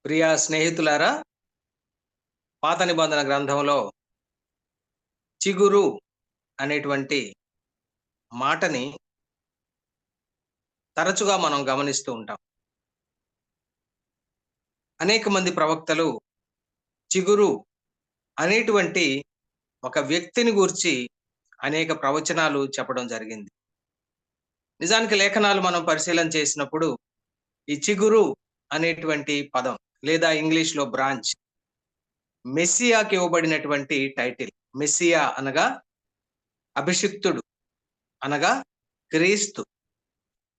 ప్రియ స్నేహితులారా, పాత నిబంధన గ్రంథంలో చిగురు అనేటువంటి మాటని తరచుగా మనం గమనిస్తూ ఉంటాం. అనేక మంది ప్రవక్తలు చిగురు అనేటువంటి ఒక వ్యక్తిని గూర్చి అనేక ప్రవచనాలు చెప్పడం జరిగింది. నిజానికి లేఖనాలు మనం పరిశీలన చేసినప్పుడు ఈ చిగురు అనేటువంటి పదం లేదా ఇంగ్లీష్‌లో బ్రాంచ్ మెస్సియాకి ఇవ్వబడినటువంటి టైటిల్. మెస్సియా అనగా అభిషిక్తుడు, అనగా క్రీస్తు.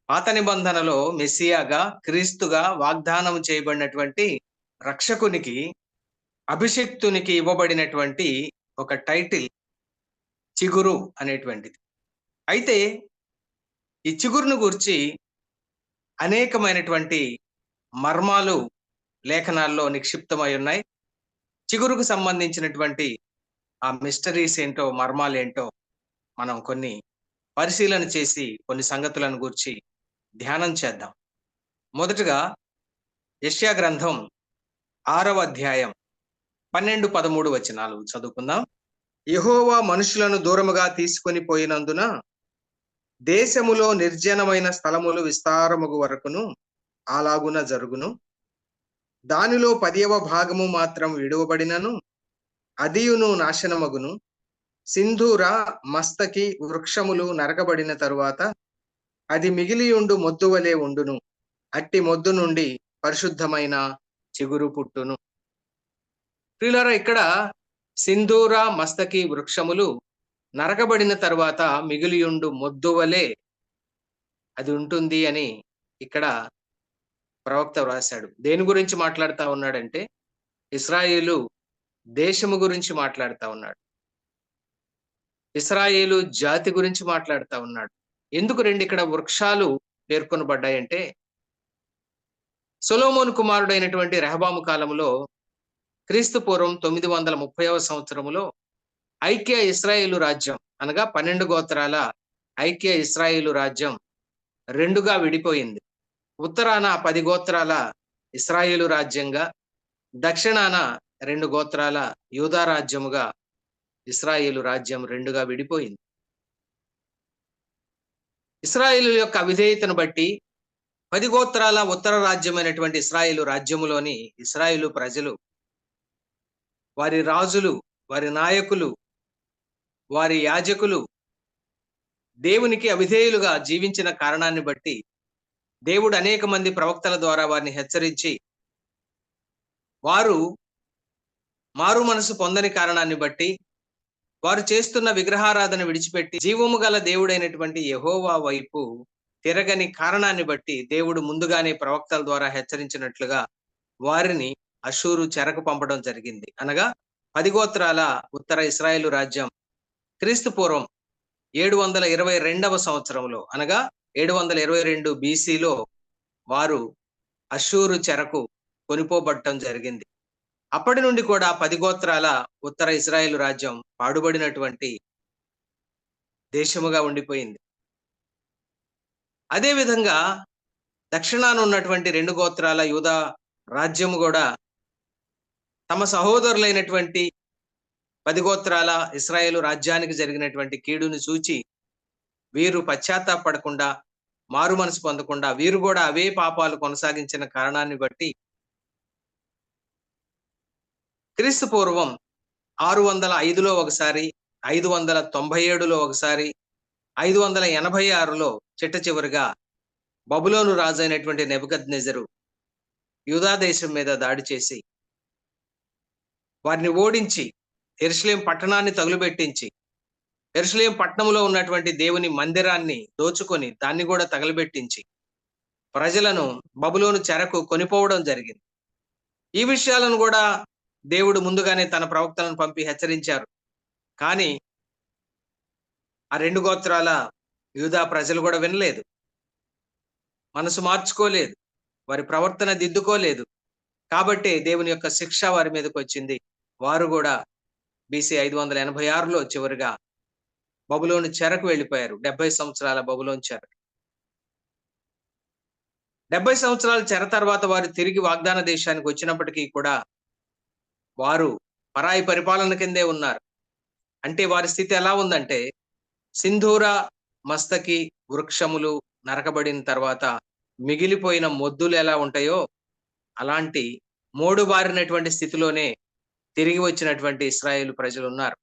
పాత నిబంధనలో మెస్సియాగా, క్రీస్తుగా వాగ్దానం చేయబడినటువంటి రక్షకునికి, అభిషిక్తునికి ఇవ్వబడినటువంటి ఒక టైటిల్ చిగురు అనేటువంటిది. అయితే ఈ చిగురును గూర్చి అనేకమైనటువంటి మర్మాలు లేఖనాల్లో నిక్షిప్తమై ఉన్నాయి. చిగురుకు సంబంధించినటువంటి ఆ మిస్టరీస్ ఏంటో, మర్మాలేంటో మనం కొన్ని పరిశీలన చేసి కొన్ని సంగతులను గూర్చి ధ్యానం చేద్దాం. మొదటగా యెషయా గ్రంథం 6వ అధ్యాయం 12, 13 వచనాలు చదువుకుందాం. యెహోవా మనుషులను దూరముగా తీసుకొని పోయినందున దేశములో నిర్జనమైన స్థలములు విస్తారమగు వరకును అలాగున జరుగును. దానిలో 10వ భాగము మాత్రం విడువబడినను అదియును నాశనమగును. సింధూర మస్తకి వృక్షములు నరకబడిన తరువాత అది మిగిలియుండు మొద్దు వలె ఉండును. అట్టి మొద్దు నుండి పరిశుద్ధమైన చిగురు పుట్టును. ప్రియులారా, ఇక్కడ సింధూర మస్తకి వృక్షములు నరకబడిన తరువాత మిగిలియుండు మొద్దు వలె అది ఉంటుంది అని ఇక్కడ ప్రవక్త వ్రాశాడు. దేని గురించి మాట్లాడుతా ఉన్నాడంటే, ఇశ్రాయేలు దేశము గురించి మాట్లాడుతా ఉన్నాడు. ఇశ్రాయేలు జాతి గురించి మాట్లాడుతా ఉన్నాడు. ఎందుకు ఇక్కడ వృక్షాలు పేర్కొనబడ్డాయంటే, సొలొమోను కుమారుడైనటువంటి రెహబాము కాలంలో క్రీస్తు పూర్వం 930వ సంవత్సరములో ఐక్య ఇశ్రాయేలు రాజ్యం అనగా 12 గోత్రాల ఐక్య ఇశ్రాయేలు రాజ్యం రెండుగా విడిపోయింది. ఉత్తరాన 10 గోత్రాల ఇశ్రాయేలు రాజ్యంగా, దక్షిణాన 2 గోత్రాల యూదా రాజ్యముగా ఇశ్రాయేలు రాజ్యం రెండుగా విడిపోయింది. ఇశ్రాయేలు యొక్క అవిధేయతను బట్టి 10 గోత్రాల ఉత్తర రాజ్యమైనటువంటి ఇశ్రాయేలు రాజ్యములోని ఇశ్రాయేలు ప్రజలు, వారి రాజులు, వారి నాయకులు, వారి యాజకులు దేవునికి అవిధేయులుగా జీవించిన కారణాన్ని బట్టి దేవుడు అనేక మంది ప్రవక్తల ద్వారా వారిని హెచ్చరించి, వారు మారు మనసు పొందని కారణాన్ని బట్టి, వారు చేస్తున్న విగ్రహారాధన విడిచిపెట్టి జీవము గల దేవుడైనటువంటి యెహోవా వైపు తిరగని కారణాన్ని బట్టి దేవుడు ముందుగానే ప్రవక్తల ద్వారా హెచ్చరించినట్లుగా వారిని అషూరు చెరకు పంపడం జరిగింది. అనగా 10 గోత్రాల ఉత్తర ఇశ్రాయేలు రాజ్యం క్రీస్తు పూర్వం 722వ సంవత్సరంలో అనగా 722 BCలో వారు అషూరు చెరకు కొనిపోబడటం జరిగింది. అప్పటి నుండి కూడా 10 గోత్రాల ఉత్తర ఇశ్రాయేలు రాజ్యం పాడుబడినటువంటి దేశముగా ఉండిపోయింది. అదే విధంగా దక్షిణాన ఉన్నటువంటి 2 గోత్రాల యూదా రాజ్యము కూడా తమ సహోదరులైనటువంటి 10 గోత్రాల ఇశ్రాయేలు రాజ్యానికి జరిగినటువంటి కీడుని చూచి వీరు పశ్చాత్తాపడకుండా, మారు మనసు పొందకుండా వీరు కూడా అవే పాపాలు కొనసాగించిన కారణాన్ని బట్టి క్రీస్తు పూర్వం 605లో ఒకసారి, 597లో ఒకసారి, 586లో చిట్టచివరిగా బబులోను రాజు అయినటువంటి నెబుకద్నెజరు యూదా దేశం మీద దాడి చేసి వారిని ఓడించి యెరూషలేం పట్టణాన్ని తగులుబెట్టించి, యెరూషలేం పట్టణంలో ఉన్నటువంటి దేవుని మందిరాన్ని దోచుకొని దాన్ని కూడా తగలబెట్టించి ప్రజలను బబులోను చెరకు కొనిపోవడం జరిగింది. ఈ విషయాలను కూడా దేవుడు ముందుగానే తన ప్రవక్తలను పంపి హెచ్చరించారు. కానీ ఆ 2 గోత్రాల యూదా ప్రజలు కూడా వినలేదు, మనసు మార్చుకోలేదు, వారి ప్రవర్తన దిద్దుకోలేదు. కాబట్టే దేవుని యొక్క శిక్ష వారి మీదకి వచ్చింది. వారు కూడా BC 586లో చివరిగా బబులోను చెరకు వెళ్ళిపోయారు. 70 సంవత్సరాల బబులోను చెర. 70 సంవత్సరాల చెర తర్వాత వారు తిరిగి వాగ్దాన దేశానికి వచ్చినప్పటికీ కూడా వారు పరాయి పరిపాలన కిందే ఉన్నారు. అంటే వారి స్థితి ఎలా ఉందంటే, సింధూర మస్తకి వృక్షములు నరకబడిన తర్వాత మిగిలిపోయిన మొద్దులు ఎలా ఉంటాయో అలాంటి మోడుబారినటువంటి స్థితిలోనే తిరిగి వచ్చినటువంటి ఇశ్రాయేలు ప్రజలున్నారు.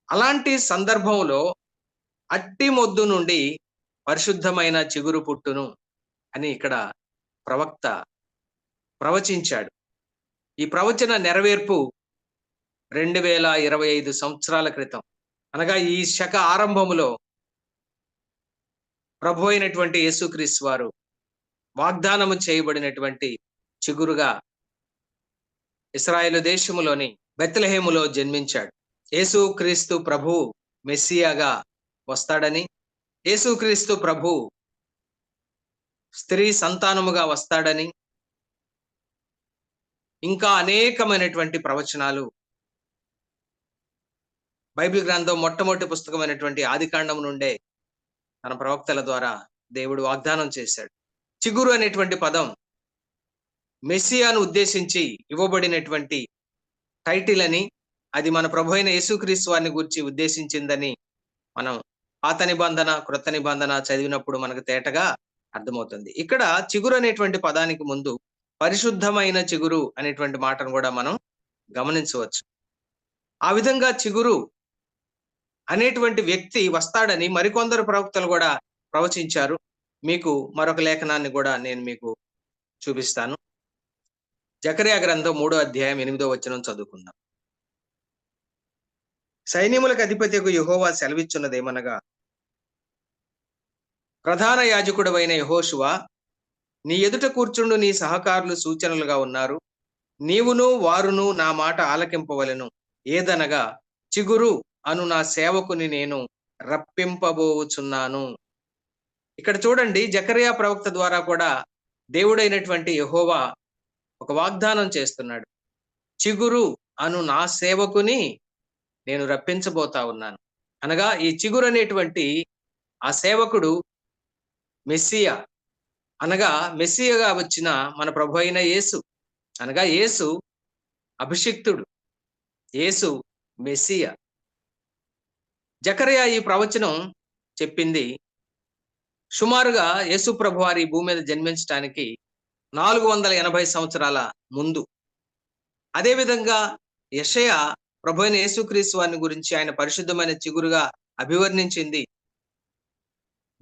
అలాంటి సందర్భంలో అట్టి మొద్దు నుండి పరిశుద్ధమైన చిగురు పుట్టును అని ఇక్కడ ప్రవక్త ప్రవచించాడు. ఈ ప్రవచన నెరవేర్పు 2025 సంవత్సరాల క్రితం, అనగా ఈ శక ఆరంభములో ప్రభు అయినటువంటి యేసుక్రీస్తు వారు వాగ్దానము చేయబడినటువంటి చిగురుగా ఇశ్రాయేలు దేశములోని బెత్లెహేములో జన్మించాడు. యేసుక్రీస్తు ప్రభు మెస్సియాగా వస్తాడని, యేసుక్రీస్తు ప్రభు స్త్రీ సంతానముగా వస్తాడని, ఇంకా అనేకమైనటువంటి ప్రవచనాలు బైబిల్ గ్రంథం మొట్టమొదటి పుస్తకమైనటువంటి ఆదికాండం నుండే తన ప్రవక్తల ద్వారా దేవుడు వాగ్దానం చేశాడు. చిగురు అనేటువంటి పదం మెస్సియాను ఉద్దేశించి ఇవ్వబడినటువంటి టైటిల్ అని, అది మన ప్రభు అయిన యేసుక్రీస్తు వారిని గురించి ఉద్దేశించిందని మనం పాత నిబంధన, క్రొత్త నిబంధన చదివినప్పుడు మనకు తేటగా అర్థమవుతుంది. ఇక్కడ చిగురు అనేటువంటి పదానికి ముందు పరిశుద్ధమైన చిగురు అనేటువంటి మాటను కూడా మనం గమనించవచ్చు. ఆ విధంగా చిగురు అనేటువంటి వ్యక్తి వస్తాడని మరికొందరు ప్రవక్తలు కూడా ప్రవచించారు. మీకు మరొక లేఖనాన్ని కూడా నేను మీకు చూపిస్తాను. జకర్యా గ్రంథం 3వ అధ్యాయం 8వ వచనం చదువుకుందాం. సైన్యములకు అధిపతియగు యెహోవా సెలవిచ్చున్నదేమనగా, ప్రధాన యాజకుడవైన యెహోషువ, నీ ఎదుట కూర్చుండు నీ సహకారులు సూచనలుగా ఉన్నారు. నీవును వారును నా మాట ఆలకింపవలెను. ఏదనగా, చిగురు అను నా సేవకుని నేను రప్పింపబోచున్నాను. ఇక్కడ చూడండి, జకర్యా ప్రవక్త ద్వారా కూడా దేవుడైనటువంటి యెహోవా ఒక వాగ్దానం చేస్తున్నాడు. చిగురు అను నా సేవకుని నేను రప్పించబోతా ఉన్నాను. అనగా ఈ చిగురు అనేటువంటి ఆ సేవకుడు మెస్సియా, అనగా మెస్సియాగా వచ్చిన మన ప్రభు అయిన యేసు, అనగా యేసు అభిషిక్తుడు, యేసు మెస్సియా. జకర్యా ఈ ప్రవచనం చెప్పింది సుమారుగా యేసు ప్రభు వారి భూమి మీద జన్మించడానికి 480 సంవత్సరాల ముందు. అదేవిధంగా యెషయా ప్రభు అయిన యేసుక్రీస్తు వారిని గురించి ఆయన పరిశుద్ధమైన చిగురుగా అభివర్ణించింది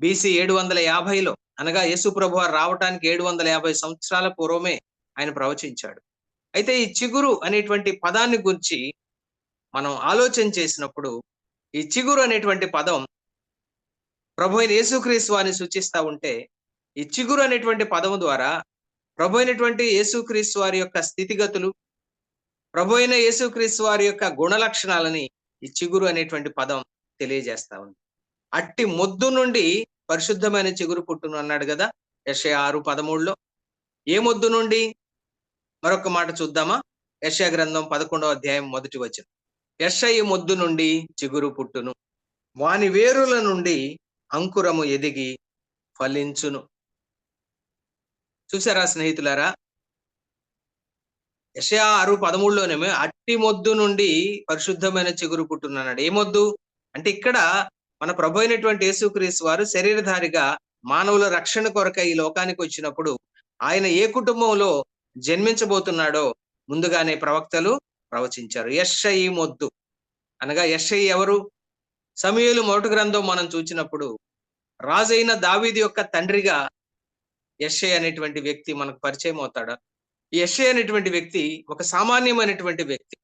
BC 750లో, అనగా యేసు ప్రభు వారు రావటానికి 750 సంవత్సరాల పూర్వమే ఆయన ప్రవచించాడు. అయితే ఈ చిగురు అనేటువంటి పదాన్ని గురించి మనం ఆలోచన చేసినప్పుడు, ఈ చిగురు అనేటువంటి పదం ప్రభు అయిన యేసుక్రీస్తు వారిని సూచిస్తా ఉంటే, ఈ చిగురు అనేటువంటి పదము ద్వారా ప్రభు అయినటువంటి యేసుక్రీస్తు వారి యొక్క స్థితిగతులు, ప్రభు అయిన యేసుక్రీస్తు వారి యొక్క గుణ లక్షణాలని ఈ చిగురు అనేటువంటి పదం తెలియజేస్తా ఉంది. అట్టి మొద్దు నుండి పరిశుద్ధమైన చిగురు పుట్టును అన్నాడు కదా యెషయా 6:13లో. ఏ మొద్దు నుండి? మరొక మాట చూద్దామా? యెషయా గ్రంథం 11వ అధ్యాయం 1వ వచనం. యెషయి మొద్దు నుండి చిగురు పుట్టును, వాని వేరుల నుండి అంకురము ఎదిగి ఫలించును. చూసారా స్నేహితులారా? యెషయా 6:13లోనేమో అట్టి మొద్దు నుండి పరిశుద్ధమైన చిగురు పుట్టును అన్నాడు. ఏ మొద్దు అంటే, ఇక్కడ మన ప్రభు అయినటువంటి యేసుక్రీస్తు వారు శరీరధారిగా మానవుల రక్షణ కొరకై ఈ లోకానికి వచ్చినప్పుడు ఆయన ఏ కుటుంబంలో జన్మించబోతున్నాడో ముందుగానే ప్రవక్తలు ప్రవచించారు. యెషయి మొద్దు అనగా, యెషయి ఎవరు? సమూయేలు మొదటి గ్రంథం మనం చూసినప్పుడు రాజైన దావీదు యొక్క తండ్రిగా యెషయి అనేటువంటి వ్యక్తి మనకు పరిచయం అవుతాడు. ఈ యెషయి అనేటువంటి వ్యక్తి ఒక సామాన్యమైనటువంటి వ్యక్తి,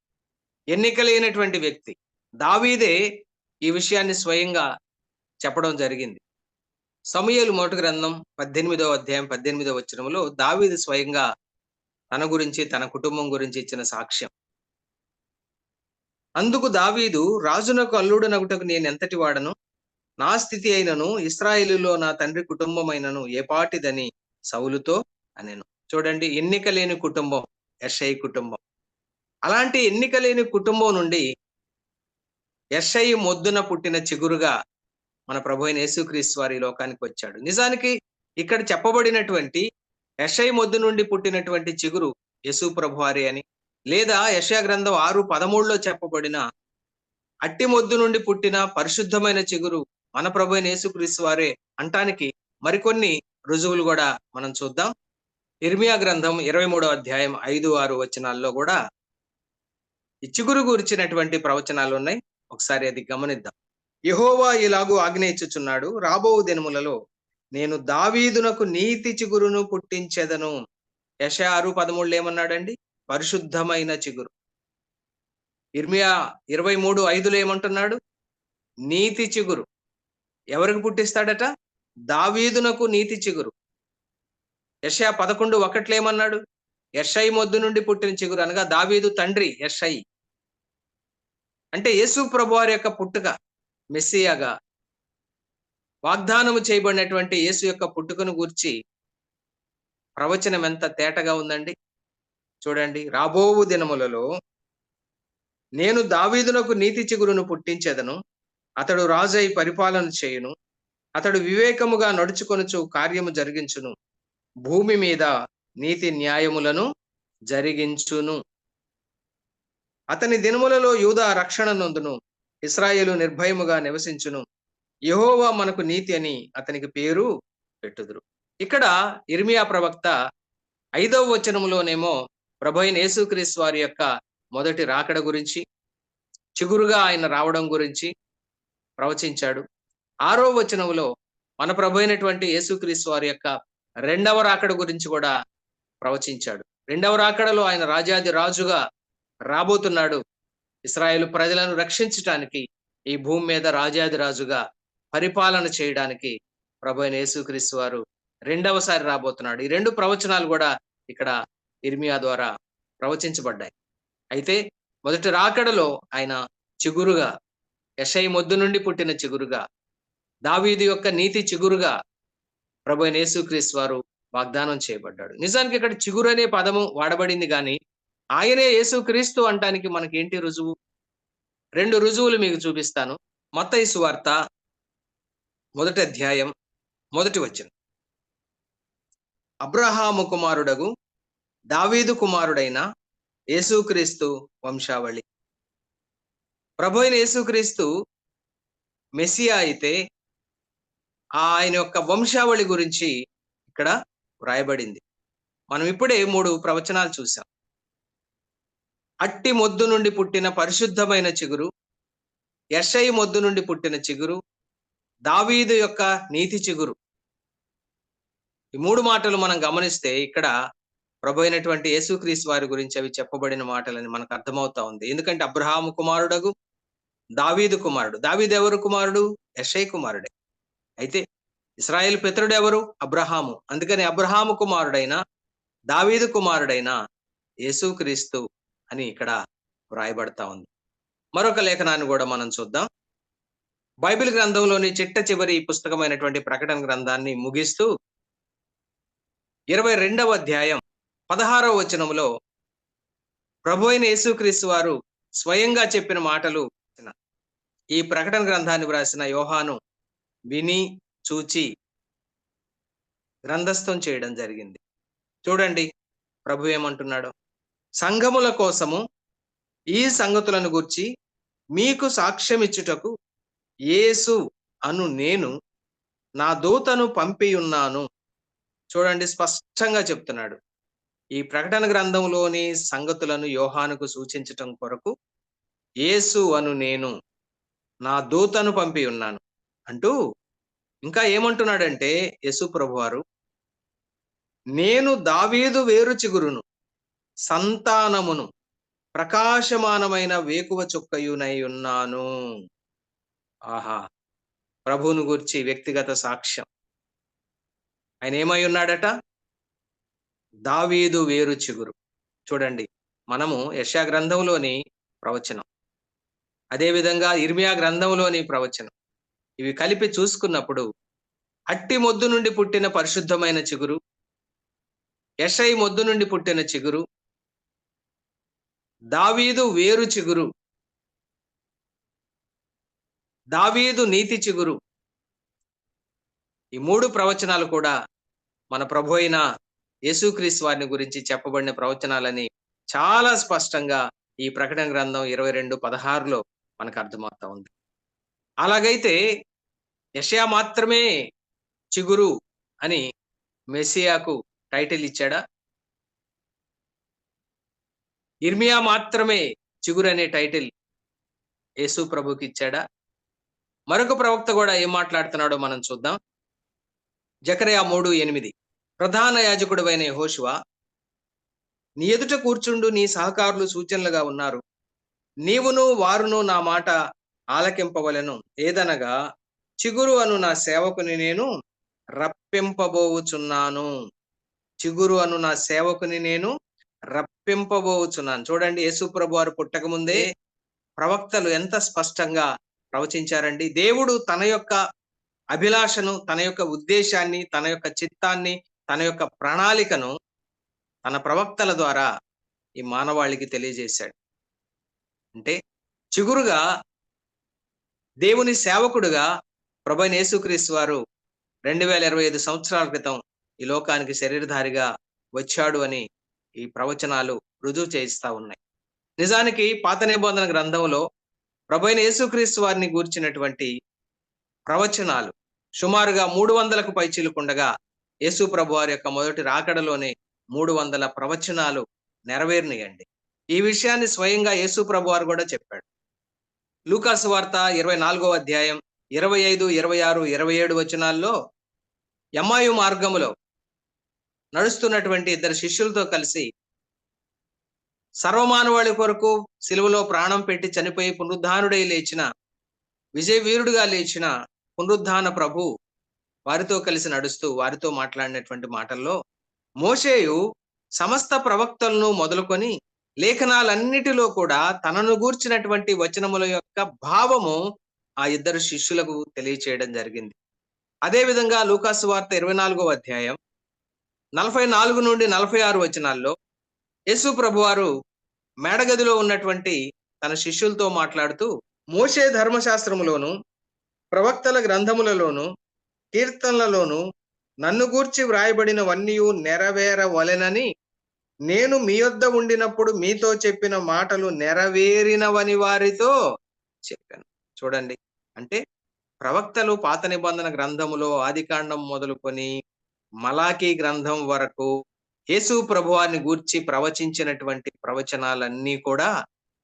ఎన్నికలైనటువంటి వ్యక్తి. దావీదే ఈ విషయాన్ని స్వయంగా చెప్పడం జరిగింది. సమూయేలు మొదటి గ్రంథం 18వ అధ్యాయం 18వ వచనంలో దావీదు స్వయంగా తన గురించి, తన కుటుంబం గురించి ఇచ్చిన సాక్ష్యం. అందుకు దావీదు, రాజునకు అల్లుడనగుటకు నేను ఎంతటి వాడను, నా స్థితి అయినను ఇశ్రాయేలులో నా తండ్రి కుటుంబమైనను ఏపాటిదని సౌలుతో అనెను. చూడండి, ఎన్నిక లేని కుటుంబం యెషయి కుటుంబం. అలాంటి ఎన్నిక లేని కుటుంబం నుండి యెషయి మొద్దున పుట్టిన చిగురుగా మన ప్రభు అయిన యేసుక్రీస్తు వారి లోకానికి వచ్చాడు. నిజానికి ఇక్కడ చెప్పబడినటువంటి యెషయి మొద్దు నుండి పుట్టినటువంటి చిగురు యేసు ప్రభువారే అని, లేదా యెషయా గ్రంథం 6:13లో చెప్పబడిన అట్టి మొద్దు నుండి పుట్టిన పరిశుద్ధమైన చిగురు మన ప్రభు అయిన యేసుక్రీస్తు వారే అంటానికి మరికొన్ని రుజువులు కూడా మనం చూద్దాం. ఇర్మియా గ్రంథం 23వ అధ్యాయం 5-6 వచనాల్లో కూడా ఈ చిగురు గురించినటువంటి ప్రవచనాలు ఉన్నాయి. ఒకసారి అది గమనిద్దాం. యెహోవా ఇలాగు ఆజ్ఞ ఇచ్చుచున్నాడు, రాబో దినములలో నేను దావీదునకు నీతి చిగురును పుట్టించెదను. యెషయా 6:13 ఏమన్నాడండి? పరిశుద్ధమైన చిగురు. ఇర్మియా 23:5లో ఏమంటున్నాడు? నీతి చిగురు. ఎవరికి పుట్టిస్తాడట? దావీదునకు నీతి చిగురు. యెషయా 11:1లో ఏమన్నాడు? యెషయి మొద్దు నుండి పుట్టిన చిగురు అనగా దావీదు తండ్రి యెషయి. అంటే యేసు ప్రభువారి యొక్క పుట్టుక, మెస్సియాగా వాగ్దానము చేయబడినటువంటి యేసు యొక్క పుట్టుకను గూర్చి ప్రవచనం ఎంత తేటగా ఉందండి. చూడండి, రాబోవు దినములలో నేను దావీదునకు నీతి చిగురును పుట్టించెదను, అతడు రాజై పరిపాలన చేయును, అతడు వివేకముగా నడుచుకొనుచు కార్యము జరిగించును, భూమి మీద నీతి న్యాయములను జరిగించును. అతని దినములలో యూదా రక్షణ నొందును, ఇశ్రాయేలు నిర్భయముగా నివసించును, యెహోవా మనకు నీతి అని అతనికి పేరు పెట్టుదురు. ఇక్కడ ఇర్మియా ప్రవక్త 5వ వచనములోనేమో ప్రభువైన యేసుక్రీస్తు వారి యొక్క మొదటి రాకడ గురించి, చిగురుగా ఆయన రావడం గురించి ప్రవచించాడు. 6వ వచనములో మన ప్రభు అయినటువంటి యేసుక్రీస్తు వారి యొక్క రెండవ రాకడ గురించి కూడా ప్రవచించాడు. రెండవ రాకడలో ఆయన రాజాది రాజుగా రాబోతున్నాడు. ఇశ్రాయేలు ప్రజలను రక్షించటానికి ఈ భూమి మీద రాజాది రాజుగా పరిపాలన చేయడానికి ప్రభు అయిన యేసుక్రీస్తు వారు రెండవసారి రాబోతున్నాడు. ఈ రెండు ప్రవచనాలు కూడా ఇక్కడ ఇర్మియా ద్వారా ప్రవచించబడ్డాయి. అయితే మొదటి రాకడలో ఆయన చిగురుగా, యెషయి మొద్దు నుండి పుట్టిన చిగురుగా, దావీదు యొక్క నీతి చిగురుగా ప్రభు అయిన యేసుక్రీస్తు వారు వాగ్దానం చేయబడ్డాడు. నిజానికి ఇక్కడ చిగురు అనే పదము వాడబడింది కానీ ఆయనే యేసుక్రీస్తు అంటానికి మనకి ఏంటి రుజువు? 2 రుజువులు మీకు చూపిస్తాను. మత్తయి సువార్త 1వ అధ్యాయం 1వ వచనం. అబ్రహాము కుమారుడగు దావీదు కుమారుడైన యేసుక్రీస్తు వంశావళి. ప్రభు అయిన యేసుక్రీస్తు మెస్సియా అయితే ఆయన యొక్క వంశావళి గురించి ఇక్కడ వ్రాయబడింది. మనం ఇప్పుడే 3 ప్రవచనాలు చూసాం. అట్టి మొద్దు నుండి పుట్టిన పరిశుద్ధమైన చిగురు, యెషయి మొద్దు నుండి పుట్టిన చిగురు, దావీదు యొక్క నీతి చిగురు. ఈ 3 మాటలు మనం గమనిస్తే ఇక్కడ ప్రభు అయినటువంటి యేసుక్రీస్తు వారి గురించి అవి చెప్పబడిన మాటలని మనకు అర్థమవుతా ఉంది. ఎందుకంటే అబ్రహాము కుమారుడగు దావీదు కుమారుడు. దావీదు ఎవరు కుమారుడు? యెషయి కుమారుడే. అయితే ఇశ్రాయేలు పితరుడు ఎవరు? అబ్రహాము. అందుకని అబ్రహాము కుమారుడైన దావీదు కుమారుడైన యేసుక్రీస్తు అని ఇక్కడ వ్రాయబడతా ఉంది. మరొక లేఖనాన్ని కూడా మనం చూద్దాం. బైబిల్ గ్రంథంలోని చిట్ట చివరి పుస్తకమైనటువంటి ప్రకటన గ్రంథాన్ని ముగిస్తూ 22వ అధ్యాయం 16వ వచనములో ప్రభు అయిన యేసుక్రీస్తు వారు స్వయంగా చెప్పిన మాటలు ఈ ప్రకటన గ్రంథాన్ని వ్రాసిన యోహాను విని చూచి గ్రంథస్థం చేయడం జరిగింది. చూడండి ప్రభు ఏమంటున్నాడు. సంఘముల కోసము ఈ సంగతులను గూర్చి మీకు సాక్ష్యం ఇచ్చుటకు యేసు అను నేను నా దూతను పంపి ఉన్నాను. చూడండి, స్పష్టంగా చెప్తున్నాడు. ఈ ప్రకటన గ్రంథంలోని సంగతులను యోహానుకు సూచించటం కొరకు యేసు అను నేను నా దూతను పంపి ఉన్నాను అంటూ ఇంకా ఏమంటున్నాడంటే యేసు ప్రభువారు, నేను దావీదు వేరు చిగురును, సంతానమును, ప్రకాశమానమైన వేకువ చుక్కయునై ఉన్నాను. ఆహా, ప్రభువును గురించి వ్యక్తిగత సాక్ష్యం. ఆయన ఏమై ఉన్నాడట? దావీదు వేరు చిగురు. చూడండి, మనము యెషయా గ్రంథంలోని ప్రవచనం, అదేవిధంగా ఇర్మియా గ్రంథంలోని ప్రవచనం, ఇవి కలిపి చూసుకున్నప్పుడు అట్టి మొద్దు నుండి పుట్టిన పరిశుద్ధమైన చిగురు, యెషయి మొద్దు నుండి పుట్టిన చిగురు, దావీదు వేరు చిగురు, దావీదు నీతి చిగురు, ఈ 3 ప్రవచనాలు కూడా మన ప్రభు అయిన యేసుక్రీస్తు వారిని గురించి చెప్పబడిన ప్రవచనాలని చాలా స్పష్టంగా ఈ ప్రకటన గ్రంథం 22:16లో మనకు అర్థమవుతా ఉంది. అలాగైతే యెషయా మాత్రమే చిగురు అని మెస్సియాకు టైటిల్ ఇచ్చాడా? ఇర్మియా మాత్రమే చిగురు అనే టైటిల్ యేసు ప్రభుకి ఇచ్చాడా? మరొక ప్రవక్త కూడా ఏం మాట్లాడుతున్నాడో మనం చూద్దాం. జెకర్యా 3:8 ప్రధాన యాజకుడైన యెహోషువ, నీ ఎదుట కూర్చుండు నీ సహకారులు సూచనలుగా ఉన్నారు. నీవును వారును నా మాట ఆలకింపవలెను. ఏదనగా చిగురు అను నా సేవకుని నేను రప్పింపబోవుచున్నాను. చిగురు అను నా సేవకుని నేను రప్పింపబోవుచున్నాను. చూడండి, యేసు ప్రభు వారు పుట్టక ముందే ప్రవక్తలు ఎంత స్పష్టంగా ప్రవచించారండి. దేవుడు తన యొక్క అభిలాషను, తన యొక్క ఉద్దేశాన్ని, తన యొక్క చిత్తాన్ని, తన యొక్క ప్రణాళికను తన ప్రవక్తల ద్వారా ఈ మానవాళికి తెలియజేశాడు. అంటే చిగురుగా దేవుని సేవకుడుగా ప్రభువైన యేసుక్రీస్తు వారు 2025 సంవత్సరాల క్రితం ఈ లోకానికి శరీరధారిగా వచ్చాడు అని ఈ ప్రవచనాలు రుజువు చేయిస్తా ఉన్నాయి. నిజానికి పాత నిబంధన గ్రంథంలో ప్రభువైన యేసుక్రీస్తు వారిని గూర్చినటువంటి ప్రవచనాలు సుమారుగా 300కు పైచిలుకుండగా యేసు ప్రభు వారి యొక్క మొదటి రాకడలోనే 300 ప్రవచనాలు నెరవేరినాయండి. ఈ విషయాన్ని స్వయంగా యేసు ప్రభు వారు కూడా చెప్పాడు. లూకా సువార్త 24వ అధ్యాయం 25, 26, 27 వచనాల్లో ఎమ్మాయు మార్గములో నడుస్తున్నటువంటి ఇద్దరు శిష్యులతో కలిసి సర్వమానవాళి కొరకు సిలువలో ప్రాణం పెట్టి చనిపోయి పునరుద్ధానుడై లేచిన, విజయ వీరుడుగా లేచిన పునరుద్ధాన ప్రభు వారితో కలిసి నడుస్తూ వారితో మాట్లాడినటువంటి మాటల్లో మోషేయు సమస్త ప్రవక్తలను మొదలుకొని లేఖనాలన్నిటిలో కూడా తనను గూర్చినటువంటి వచనముల యొక్క భావము ఆ ఇద్దరు శిష్యులకు తెలియచేయడం జరిగింది. అదేవిధంగా లూకా సువార్త 24వ అధ్యాయం 44 నుండి 46 వచనాల్లో యేసు ప్రభువారు మేడగదిలో ఉన్నటువంటి తన శిష్యులతో మాట్లాడుతూ మోషే ధర్మశాస్త్రములోను ప్రవక్తల గ్రంథములలోను కీర్తనలలోను నన్ను గూర్చి వ్రాయబడినవన్నీ నెరవేరవలెనని నేను మీ యొద్ద ఉండినప్పుడు మీతో చెప్పిన మాటలు నెరవేరినవని వారితో చెప్పాను. చూడండి, అంటే ప్రవక్తలు పాత నిబంధన గ్రంథములో ఆదికాండం మొదలుకొని మలాకీ గ్రంథం వరకు యేసు ప్రభువారిని గూర్చి ప్రవచించినటువంటి ప్రవచనాలన్నీ కూడా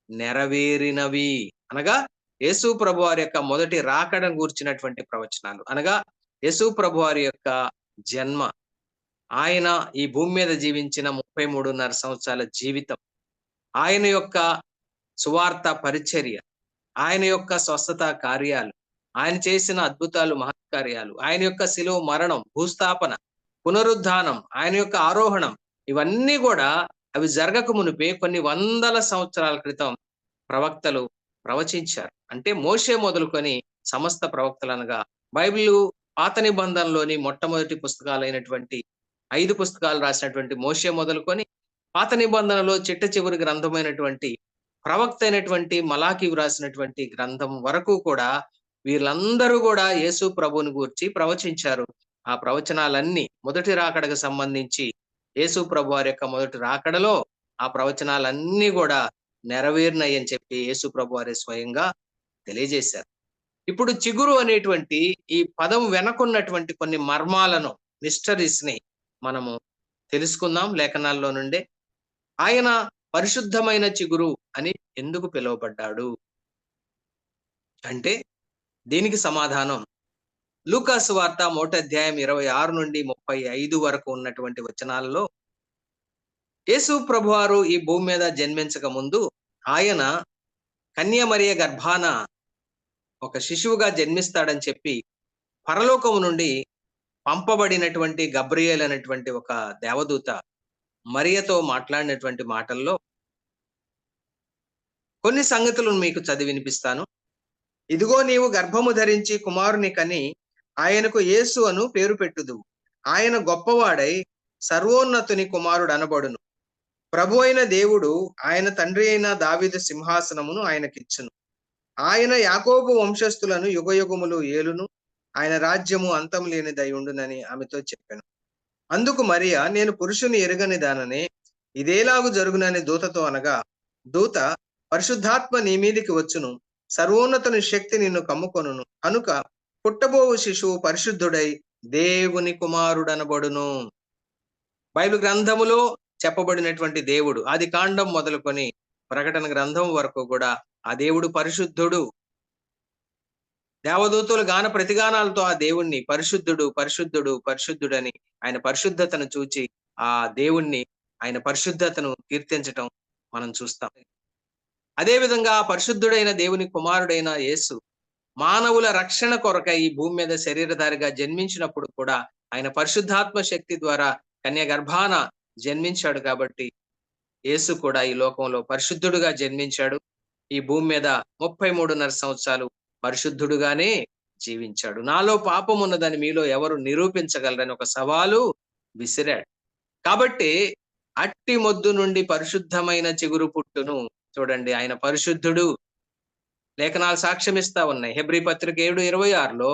నెరవేరినవి. అనగా యేసు ప్రభువారి యొక్క మొదటి రాకడను గూర్చినటువంటి ప్రవచనాలు, అనగా యేసు ప్రభువారి యొక్క జన్మ, ఆయన ఈ భూమి మీద జీవించిన 33.5 సంవత్సరాల జీవితం, ఆయన యొక్క సువార్త పరిచర్య, ఆయన యొక్క స్వస్థత కార్యాలు, ఆయన చేసిన అద్భుతాలు, మహత్కార్యాలు, ఆయన యొక్క శిలువ మరణం, భూస్థాపన, పునరుద్ధానం, ఆయన యొక్క ఆరోహణం, ఇవన్నీ కూడా అవి జరగక మునిపే కొన్ని వందల సంవత్సరాల క్రితం ప్రవక్తలు ప్రవచించారు. అంటే మోషే మొదలుకొని సమస్త ప్రవక్తలు, అనగా బైబిల్ పాత నిబంధనలోని మొట్టమొదటి పుస్తకాలైనటువంటి 5 పుస్తకాలు రాసినటువంటి మోషే మొదలుకొని పాత నిబంధనలో చిట్ట చివరి గ్రంథమైనటువంటి ప్రవక్త అయినటువంటి మలాకి వ్రాసినటువంటి గ్రంథం వరకు కూడా వీళ్ళందరూ కూడా యేసు ప్రభువుని గూర్చి ప్రవచించారు. ఆ ప్రవచనాలన్నీ మొదటి రాకడకు సంబంధించి యేసు ప్రభు వారి యొక్క మొదటి రాకడలో ఆ ప్రవచనాలన్నీ కూడా నెరవేరినాయి అని చెప్పి యేసు ప్రభు వారే స్వయంగా తెలియజేశారు. ఇప్పుడు చిగురు అనేటువంటి ఈ పదం వెనకున్నటువంటి కొన్ని మర్మాలను, మిస్టరీస్ ని మనము తెలుసుకుందాం లేఖనాల్లో నుండే. ఆయన పరిశుద్ధమైన చిగురు అని ఎందుకు పిలువబడ్డాడు అంటే దీనికి సమాధానం లూకా సువార్త 1వ అధ్యాయం 26 నుండి 35 వరకు ఉన్నటువంటి వచనాలలో యేసు ప్రభువారు ఈ భూమి మీద జన్మించక ముందు ఆయన కన్య మరియ గర్భాన ఒక శిశువుగా జన్మిస్తాడని చెప్పి పరలోకము నుండి పంపబడినటువంటి గబ్రియేల్ అనేటువంటి ఒక దేవదూత మరియతో మాట్లాడినటువంటి మాటల్లో కొన్ని సంగతులను మీకు చదివి వినిపిస్తాను. ఇదిగో నీవు గర్భము ధరించి కుమారుని కని ఆయనకు యేసు అను పేరు పెట్టుదువు. ఆయన గొప్పవాడై సర్వోన్నతుని కుమారుడు అనబడును. ప్రభు అయిన దేవుడు ఆయన తండ్రి అయిన దావీదు సింహాసనమును ఆయనకిచ్చును. ఆయన యాకోబు వంశస్థులను యుగయుగములు ఏలును. ఆయన రాజ్యము అంతం లేనిదై ఉండునని ఆమెతో చెప్పాను. అందుకు మరియా, నేను పురుషుని ఎరుగని దాననే, ఇదేలాగు జరుగునని దూతతో అనగా, దూత, పరిశుద్ధాత్మ నీ మీదికి వచ్చును, సర్వోన్నతుని శక్తి నిన్ను కమ్ముకొనును, కనుక పుట్టబోవు శిశువు పరిశుద్ధుడై దేవుని కుమారుడనబడును. బైబిల్ గ్రంథములో చెప్పబడినటువంటి దేవుడు, ఆది కాండం మొదలుకొని ప్రకటన గ్రంథం వరకు కూడా ఆ దేవుడు పరిశుద్ధుడు. దేవదూతలు గాన ప్రతిగానాలతో ఆ దేవుణ్ణి పరిశుద్ధుడు, పరిశుద్ధుడు, పరిశుద్ధుడని ఆయన పరిశుద్ధతను చూచి ఆ దేవుణ్ణి, ఆయన పరిశుద్ధతను కీర్తించటం మనం చూస్తాం. అదే విధంగా పరిశుద్ధుడైన దేవుని కుమారుడైన యేసు మానవుల రక్షణ కొరకై ఈ భూమి మీద శరీరధారిగా జన్మించినప్పుడు కూడా ఆయన పరిశుద్ధాత్మ శక్తి ద్వారా కన్య గర్భాన జన్మించాడు. కాబట్టి యేసు కూడా ఈ లోకంలో పరిశుద్ధుడుగా జన్మించాడు. ఈ భూమి మీద 33.5 సంవత్సరాలు పరిశుద్ధుడుగానే జీవించాడు. నాలో పాపం ఉన్నదని మీలో ఎవరు నిరూపించగలరని ఒక సవాలు విసిరాడు. కాబట్టి అట్టి మొద్దు నుండి పరిశుద్ధమైన చిగురు పుట్టును. చూడండి, ఆయన పరిశుద్ధుడు. లేఖనాలు సాక్ష్యమిస్తా ఉన్నాయి. హెబ్రీ పత్రిక 7:26లో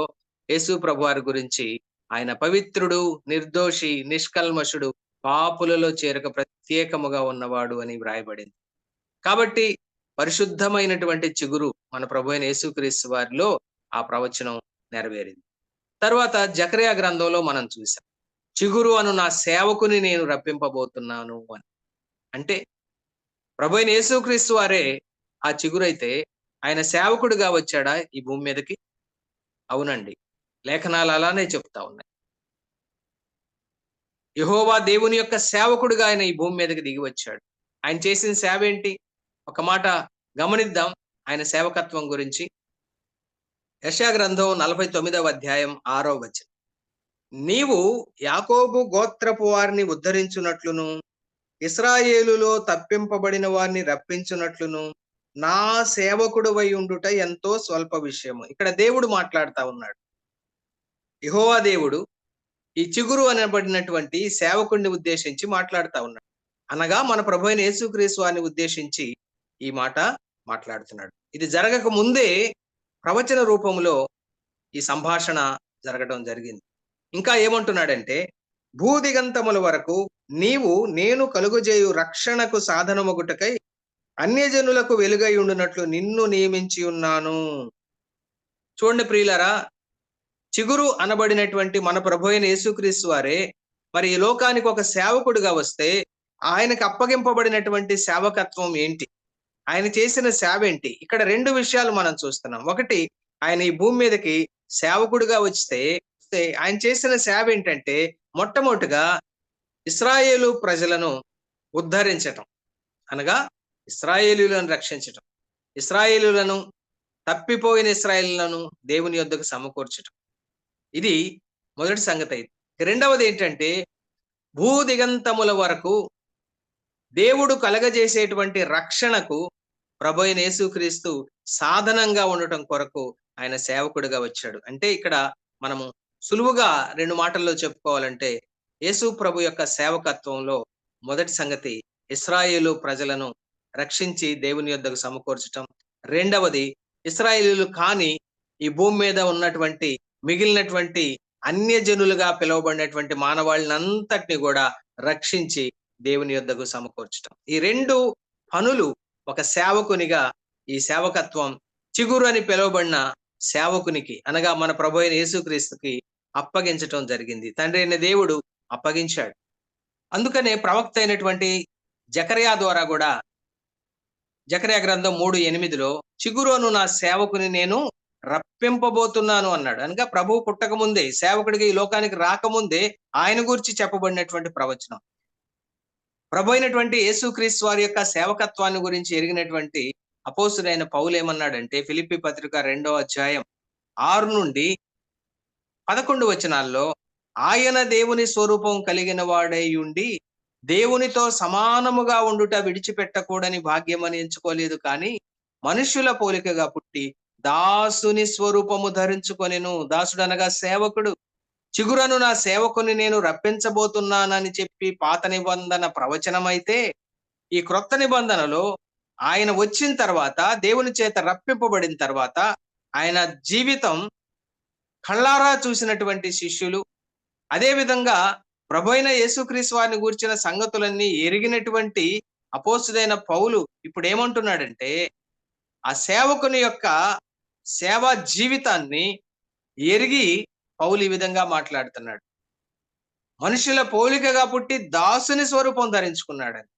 యేసు ప్రభువారి గురించి ఆయన పవిత్రుడు, నిర్దోషి, నిష్కల్మషుడు, పాపులలో చేరక ప్రత్యేకముగా ఉన్నవాడు అని వ్రాయబడింది. కాబట్టి పరిశుద్ధమైనటువంటి చిగురు మన ప్రభు అయిన యేసుక్రీస్తు వారిలో ఆ ప్రవచనం నెరవేరింది. తర్వాత జకర్యా గ్రంథంలో మనం చూసాం, చిగురు అను నా సేవకుని నేను రప్పింపబోతున్నాను అని. అంటే ప్రభు అయిన యేసుక్రీస్తు వారే ఆ చిగురైతే ఆయన సేవకుడిగా వచ్చాడా ఈ భూమి మీదకి? అవునండి, లేఖనాలు అలానే చెప్తా ఉన్నాయి. యెహోవా దేవుని యొక్క సేవకుడిగా ఆయన ఈ భూమి మీదకి దిగి వచ్చాడు. ఆయన చేసిన సేవ ఏంటి? ఒక మాట గమనిద్దాం ఆయన సేవకత్వం గురించి. యెషయా గ్రంథం 49వ అధ్యాయం 6వ వచనం. నీవు యాకోబు గోత్రపు వారిని ఉద్ధరించున్నట్లును, ఇశ్రాయేలులో తప్పింపబడిన వారిని రప్పించున్నట్లును నా సేవకుడువై ఉండుట ఎంతో స్వల్ప విషయము. ఇక్కడ దేవుడు మాట్లాడుతా ఉన్నాడు. యెహోవా దేవుడు ఈ చిగురు అనబడినటువంటి సేవకుడిని ఉద్దేశించి మాట్లాడుతా ఉన్నాడు. అనగా మన ప్రభు అయిన యేసుక్రీస్తు వారిని ఉద్దేశించి ఈ మాట మాట్లాడుతున్నాడు. ఇది జరగక ముందే ప్రవచన రూపంలో ఈ సంభాషణ జరగడం జరిగింది. ఇంకా ఏమంటున్నాడంటే, భూదిగంతముల వరకు నీవు నేను కలుగజేయు రక్షణకు సాధనమగుటకై అన్యజనులకు వెలుగై ఉండునట్లు నిన్ను నియమించి ఉన్నాను. చూడండి ప్రియులారా, చిగురు అనబడినటువంటి మన ప్రభు అయిన యేసుక్రీస్తు వారే మరి ఈ లోకానికి ఒక సేవకుడిగా వస్తే ఆయనకు అప్పగింపబడినటువంటి సేవకత్వం ఏంటి, ఆయన చేసిన సేవ ఏంటి? ఇక్కడ 2 విషయాలు మనం చూస్తున్నాం. ఒకటి, ఆయన ఈ భూమి మీదకి సేవకుడిగా వస్తే ఆయన చేసిన సేవ ఏంటంటే, మొట్టమొదటిగా ఇశ్రాయేలు ప్రజలను ఉద్ధరించటం, అనగా ఇశ్రాయేలీయులను రక్షించటం, ఇశ్రాయేలీయులను, తప్పిపోయిన ఇశ్రాయేలీయులను దేవుని యొద్దకు సమకూర్చటం. ఇది మొదటి సంగతి అయితే. రెండవది ఏంటంటే, భూదిగంతముల వరకు దేవుడు కలగజేసేటువంటి రక్షణకు ప్రభు అయిన యేసుక్రీస్తు సాధనంగా ఉండటం కొరకు ఆయన సేవకుడిగా వచ్చాడు. అంటే ఇక్కడ మనము సులువుగా 2 మాటల్లో చెప్పుకోవాలంటే, యేసు ప్రభు యొక్క సేవకత్వంలో మొదటి సంగతి ఇశ్రాయేలు ప్రజలను రక్షించి దేవుని యొద్దకు సమకూర్చటం. రెండవది, ఇశ్రాయేలీయులు కాని ఈ భూమి మీద ఉన్నటువంటి మిగిలినటువంటి అన్యజనులుగా పిలువబడినటువంటి మానవాళినంతటిని కూడా రక్షించి దేవుని యొద్దకు సమకూర్చటం. ఈ 2 పనులు ఒక సేవకునిగా, ఈ సేవకత్వం చిగురు అని పిలువబడిన సేవకునికి, అనగా మన ప్రభు అయిన యేసుక్రీస్తుకి అప్పగించటం జరిగింది. తండ్రి అయిన దేవుడు అప్పగించాడు. అందుకనే ప్రవక్త అయినటువంటి జకర్యా ద్వారా కూడా జకర్యా గ్రంథం 3:8లో చిగురు అను నా సేవకుని నేను రప్పింపబోతున్నాను అన్నాడు. అనగా ప్రభువు పుట్టక ముందే, సేవకుడిగా ఈ లోకానికి రాకముందే ఆయన గురించి చెప్పబడినటువంటి ప్రవచనం. ప్రభు అయినటువంటి యేసుక్రీస్తు వారి యొక్క సేవకత్వాన్ని గురించి ఎరిగినటువంటి అపోస్తుడైన పౌలు ఏమన్నాడంటే, ఫిలిప్పీ పత్రిక 2వ అధ్యాయం 6 నుండి 11 వచనాల్లో, ఆయన దేవుని స్వరూపం కలిగిన వాడై ఉండి దేవునితో సమానముగా ఉండుట విడిచిపెట్టకూడని భాగ్యమని ఎంచుకోలేదు, కానీ మనుష్యుల పోలికగా పుట్టి దాసుని స్వరూపము ధరించుకొనెను. దాసుడు అనగా సేవకుడు. చిగురను నా సేవకుని నేను రప్పించబోతున్నానని చెప్పి పాత నిబంధన ప్రవచనమైతే, ఈ క్రొత్త నిబంధనలో ఆయన వచ్చిన తర్వాత, దేవుని చేత రప్పింపబడిన తర్వాత, ఆయన జీవితం కళ్ళారా చూసినటువంటి శిష్యులు, అదే విధంగా ప్రభు అయిన యేసుక్రీస్తు వారిని గూర్చిన సంగతులన్నీ ఎరిగినటువంటి అపోస్తుడైన పౌలు ఇప్పుడు ఏమంటున్నాడంటే, ఆ సేవకుని యొక్క సేవా జీవితాన్ని ఎరిగి పౌలు ఈ విధంగా మాట్లాడుతున్నాడు. మనుషుల పోలికగా పుట్టి దాసుని స్వరూపం ధరించుకున్నాడని.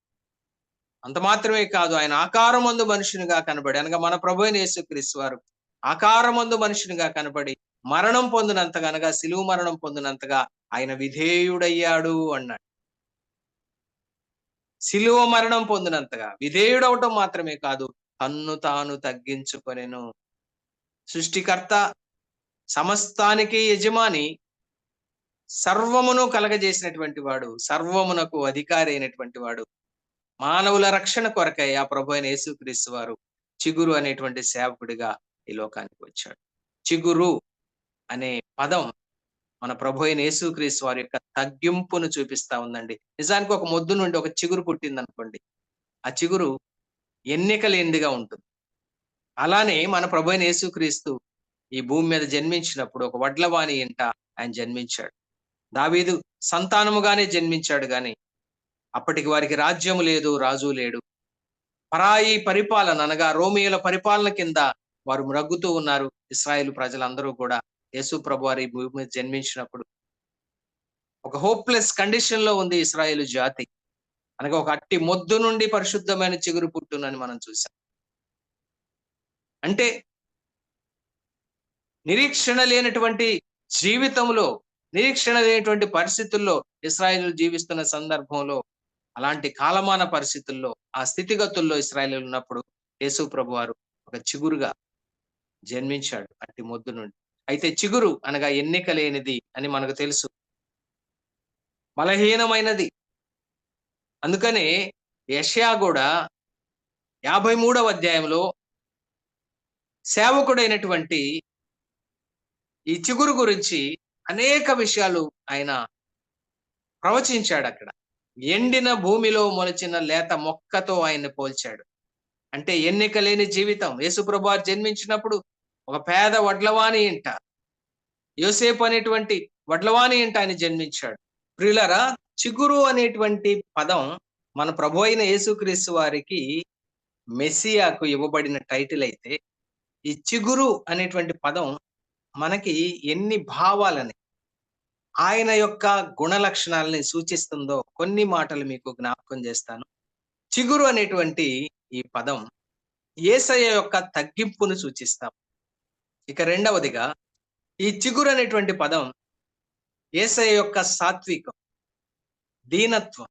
అంత మాత్రమే కాదు, ఆయన ఆకారమందు మనుషునిగా కనబడి, అనగా మన ప్రభువైన యేసుక్రీస్తు వారు ఆకారమందు మనుషునిగా కనబడి మరణం పొందినంతగా, అనగా శిలువ మరణం పొందినంతగా ఆయన విధేయుడయ్యాడు అన్నాడు. శిలువ మరణం పొందినంతగా విధేయుడవటం మాత్రమే కాదు, తన్ను తాను తగ్గించుకొనెను. సృష్టికర్త, సమస్తానికి యజమాని, సర్వమును కలగజేసినటువంటి వాడు, సర్వమునకు అధికారి అయినటువంటి వాడు, మానవుల రక్షణ కొరకై ఆ ప్రభువైన యేసుక్రీస్తు వారు చిగురు అనేటువంటి సేవకుడిగా ఈ లోకానికి వచ్చాడు. చిగురు అనే పదం మన ప్రభువైన యేసుక్రీస్తు వారి యొక్క తగ్గింపును చూపిస్తా ఉందండి. నిజానికి ఒక మొద్దు నుండి ఒక చిగురు పుట్టింది అనుకోండి, ఆ చిగురు ఎన్నిక లేనిదిగా ఉంటుంది. అలానే మన ప్రభువైన యేసుక్రీస్తు ఈ భూమి మీద జన్మించినప్పుడు ఒక వడ్లవాని ఇంట ఆయన జన్మించాడు. దావీదు సంతానముగానే జన్మించాడు గాని అప్పటికి వారికి రాజ్యము లేదు, రాజు లేడు. పరాయి పరిపాలన, అనగా రోమియోల పరిపాలన కింద వారు మ్రగ్గుతూ ఉన్నారు. ఇశ్రాయేలు ప్రజలందరూ కూడా యేసు ప్రభువారు ఈ భూమి మీద జన్మించినప్పుడు ఒక హోప్‌లెస్ కండిషన్ లో ఉంది ఇశ్రాయేలు జాతి. అనగా ఒక అట్టి మొద్దు నుండి పరిశుద్ధమైన చిగురు పుట్టునని మనం చూసాం. అంటే నిరీక్షణ లేనటువంటి జీవితంలో, నిరీక్షణ లేనటువంటి పరిస్థితుల్లో ఇశ్రాయేలు జీవిస్తున్న సందర్భంలో, అలాంటి కాలమాన పరిస్థితుల్లో, ఆ స్థితిగతుల్లో ఇశ్రాయేలీయులు ఉన్నప్పుడు యేసు ప్రభువారు ఒక చిగురుగా జన్మించాడు అట్టి మొద్దు నుండి. అయితే చిగురు అనగా ఎన్నిక లేనిది అని మనకు తెలుసు, బలహీనమైనది. అందుకనే యెషయా కూడా 53వ అధ్యాయంలో సేవకుడైనటువంటి ఈ చిగురు గురించి అనేక విషయాలు ఆయన ప్రవచించాడు అక్కడ. ఎండిన భూమిలో మొలిచిన లేత మొక్కతో ఆయన్ని పోల్చాడు. అంటే ఎన్నిక లేని జీవితం. యేసుప్రభు వారు జన్మించినప్పుడు ఒక పేద వడ్లవాని ఇంట, యోసేపు అనేటువంటి వడ్లవాని ఇంట ఆయన జన్మించాడు. ప్రియులారా, చిగురు అనేటువంటి పదం మన ప్రభు అయిన యేసుక్రీస్తు వారికి మెస్సియాకు ఇవ్వబడిన టైటిల్ అయితే, ఈ చిగురు అనేటువంటి పదం మనకి ఎన్ని భావాలని, ఆయన యొక్క గుణ లక్షణాలని సూచిస్తుందో కొన్ని మాటలు మీకు జ్ఞాపకం చేస్తాను. చిగురు అనేటువంటి ఈ పదం యేసయ్య యొక్క తగ్గింపును సూచిస్తాం. ఇక రెండవదిగా, ఈ చిగురు అనేటువంటి పదం యేసయ్య యొక్క సాత్వికం, దీనత్వం,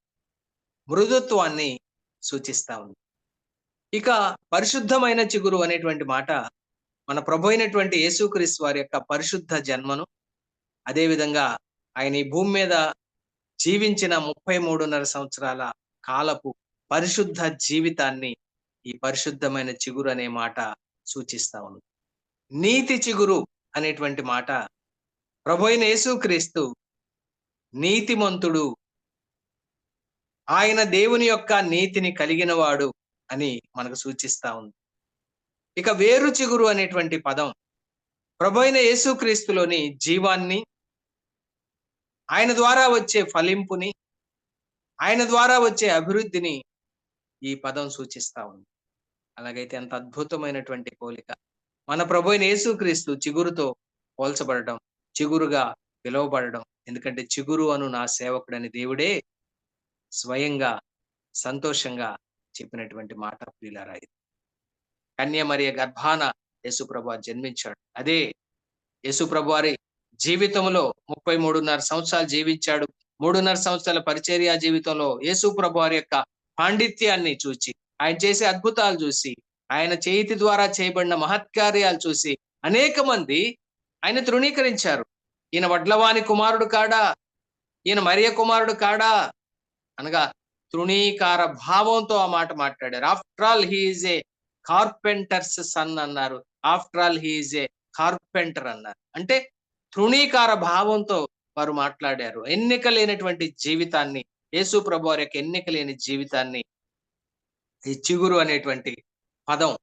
మృదుత్వాన్ని సూచిస్తా ఉంది. ఇక పరిశుద్ధమైన చిగురు అనేటువంటి మాట మన ప్రభు అయినటువంటి యేసుక్రీస్తు వారి యొక్క పరిశుద్ధ జన్మను, అదే విధంగా ఆయన ఈ భూమి మీద జీవించిన 33.5 సంవత్సరాల కాలపు పరిశుద్ధ జీవితాన్ని ఈ పరిశుద్ధమైన చిగురు అనే మాట సూచిస్తా ఉంది. నీతి చిగురు అనేటువంటి మాట ప్రభు అయిన యేసుక్రీస్తు నీతిమంతుడు, ఆయన దేవుని యొక్క నీతిని కలిగిన వాడు అని మనకు సూచిస్తా ఉంది. ఇక వేరు చిగురు అనేటువంటి పదం ప్రభు అయిన యేసుక్రీస్తులోని జీవాన్ని, ఆయన ద్వారా వచ్చే ఫలింపుని, ఆయన ద్వారా వచ్చే అభివృద్ధిని ఈ పదం సూచిస్తా ఉంది. అలాగైతే ఎంత అద్భుతమైనటువంటి పోలిక. మన ప్రభు అయిన యేసుక్రీస్తు చిగురుతో పోల్చబడడం, చిగురుగా పిలువబడడం. ఎందుకంటే చిగురు అను నా సేవకుడని దేవుడే స్వయంగా సంతోషంగా చెప్పినటువంటి మాట ప్రియులారా. కన్య మరియ గర్భాన యేసుప్రభు వారు జన్మించాడు. అదే యేసుప్రభు వారి జీవితంలో 33.5 సంవత్సరాలు జీవించాడు. 3.5 సంవత్సరాల పరిచర్య జీవితంలో యేసుప్రభు వారి యొక్క పాండిత్యాన్ని చూచి, ఆయన చేసే అద్భుతాలు చూసి, ఆయన చేతి ద్వారా చేయబడిన మహత్కార్యాలు చూసి అనేక మంది ఆయన తృణీకరించారు. ఈయన వడ్లవాని కుమారుడు కాడా, ఈయన మరియ కుమారుడు కాడా అనగా తృణీకార భావంతో ఆ మాట మాట్లాడారు. After all he is a carpenter's son అన్నారు. After all he is a carpenter అన్నారు. అంటే తృణీకార భావంతో వారు మాట్లాడారు. ఎన్నిక లేనటువంటి జీవితాన్ని, యేసు ప్రభు వారి యొక్క ఎన్నిక లేని జీవితాన్ని ఈ చిగురు అనేటువంటి పదం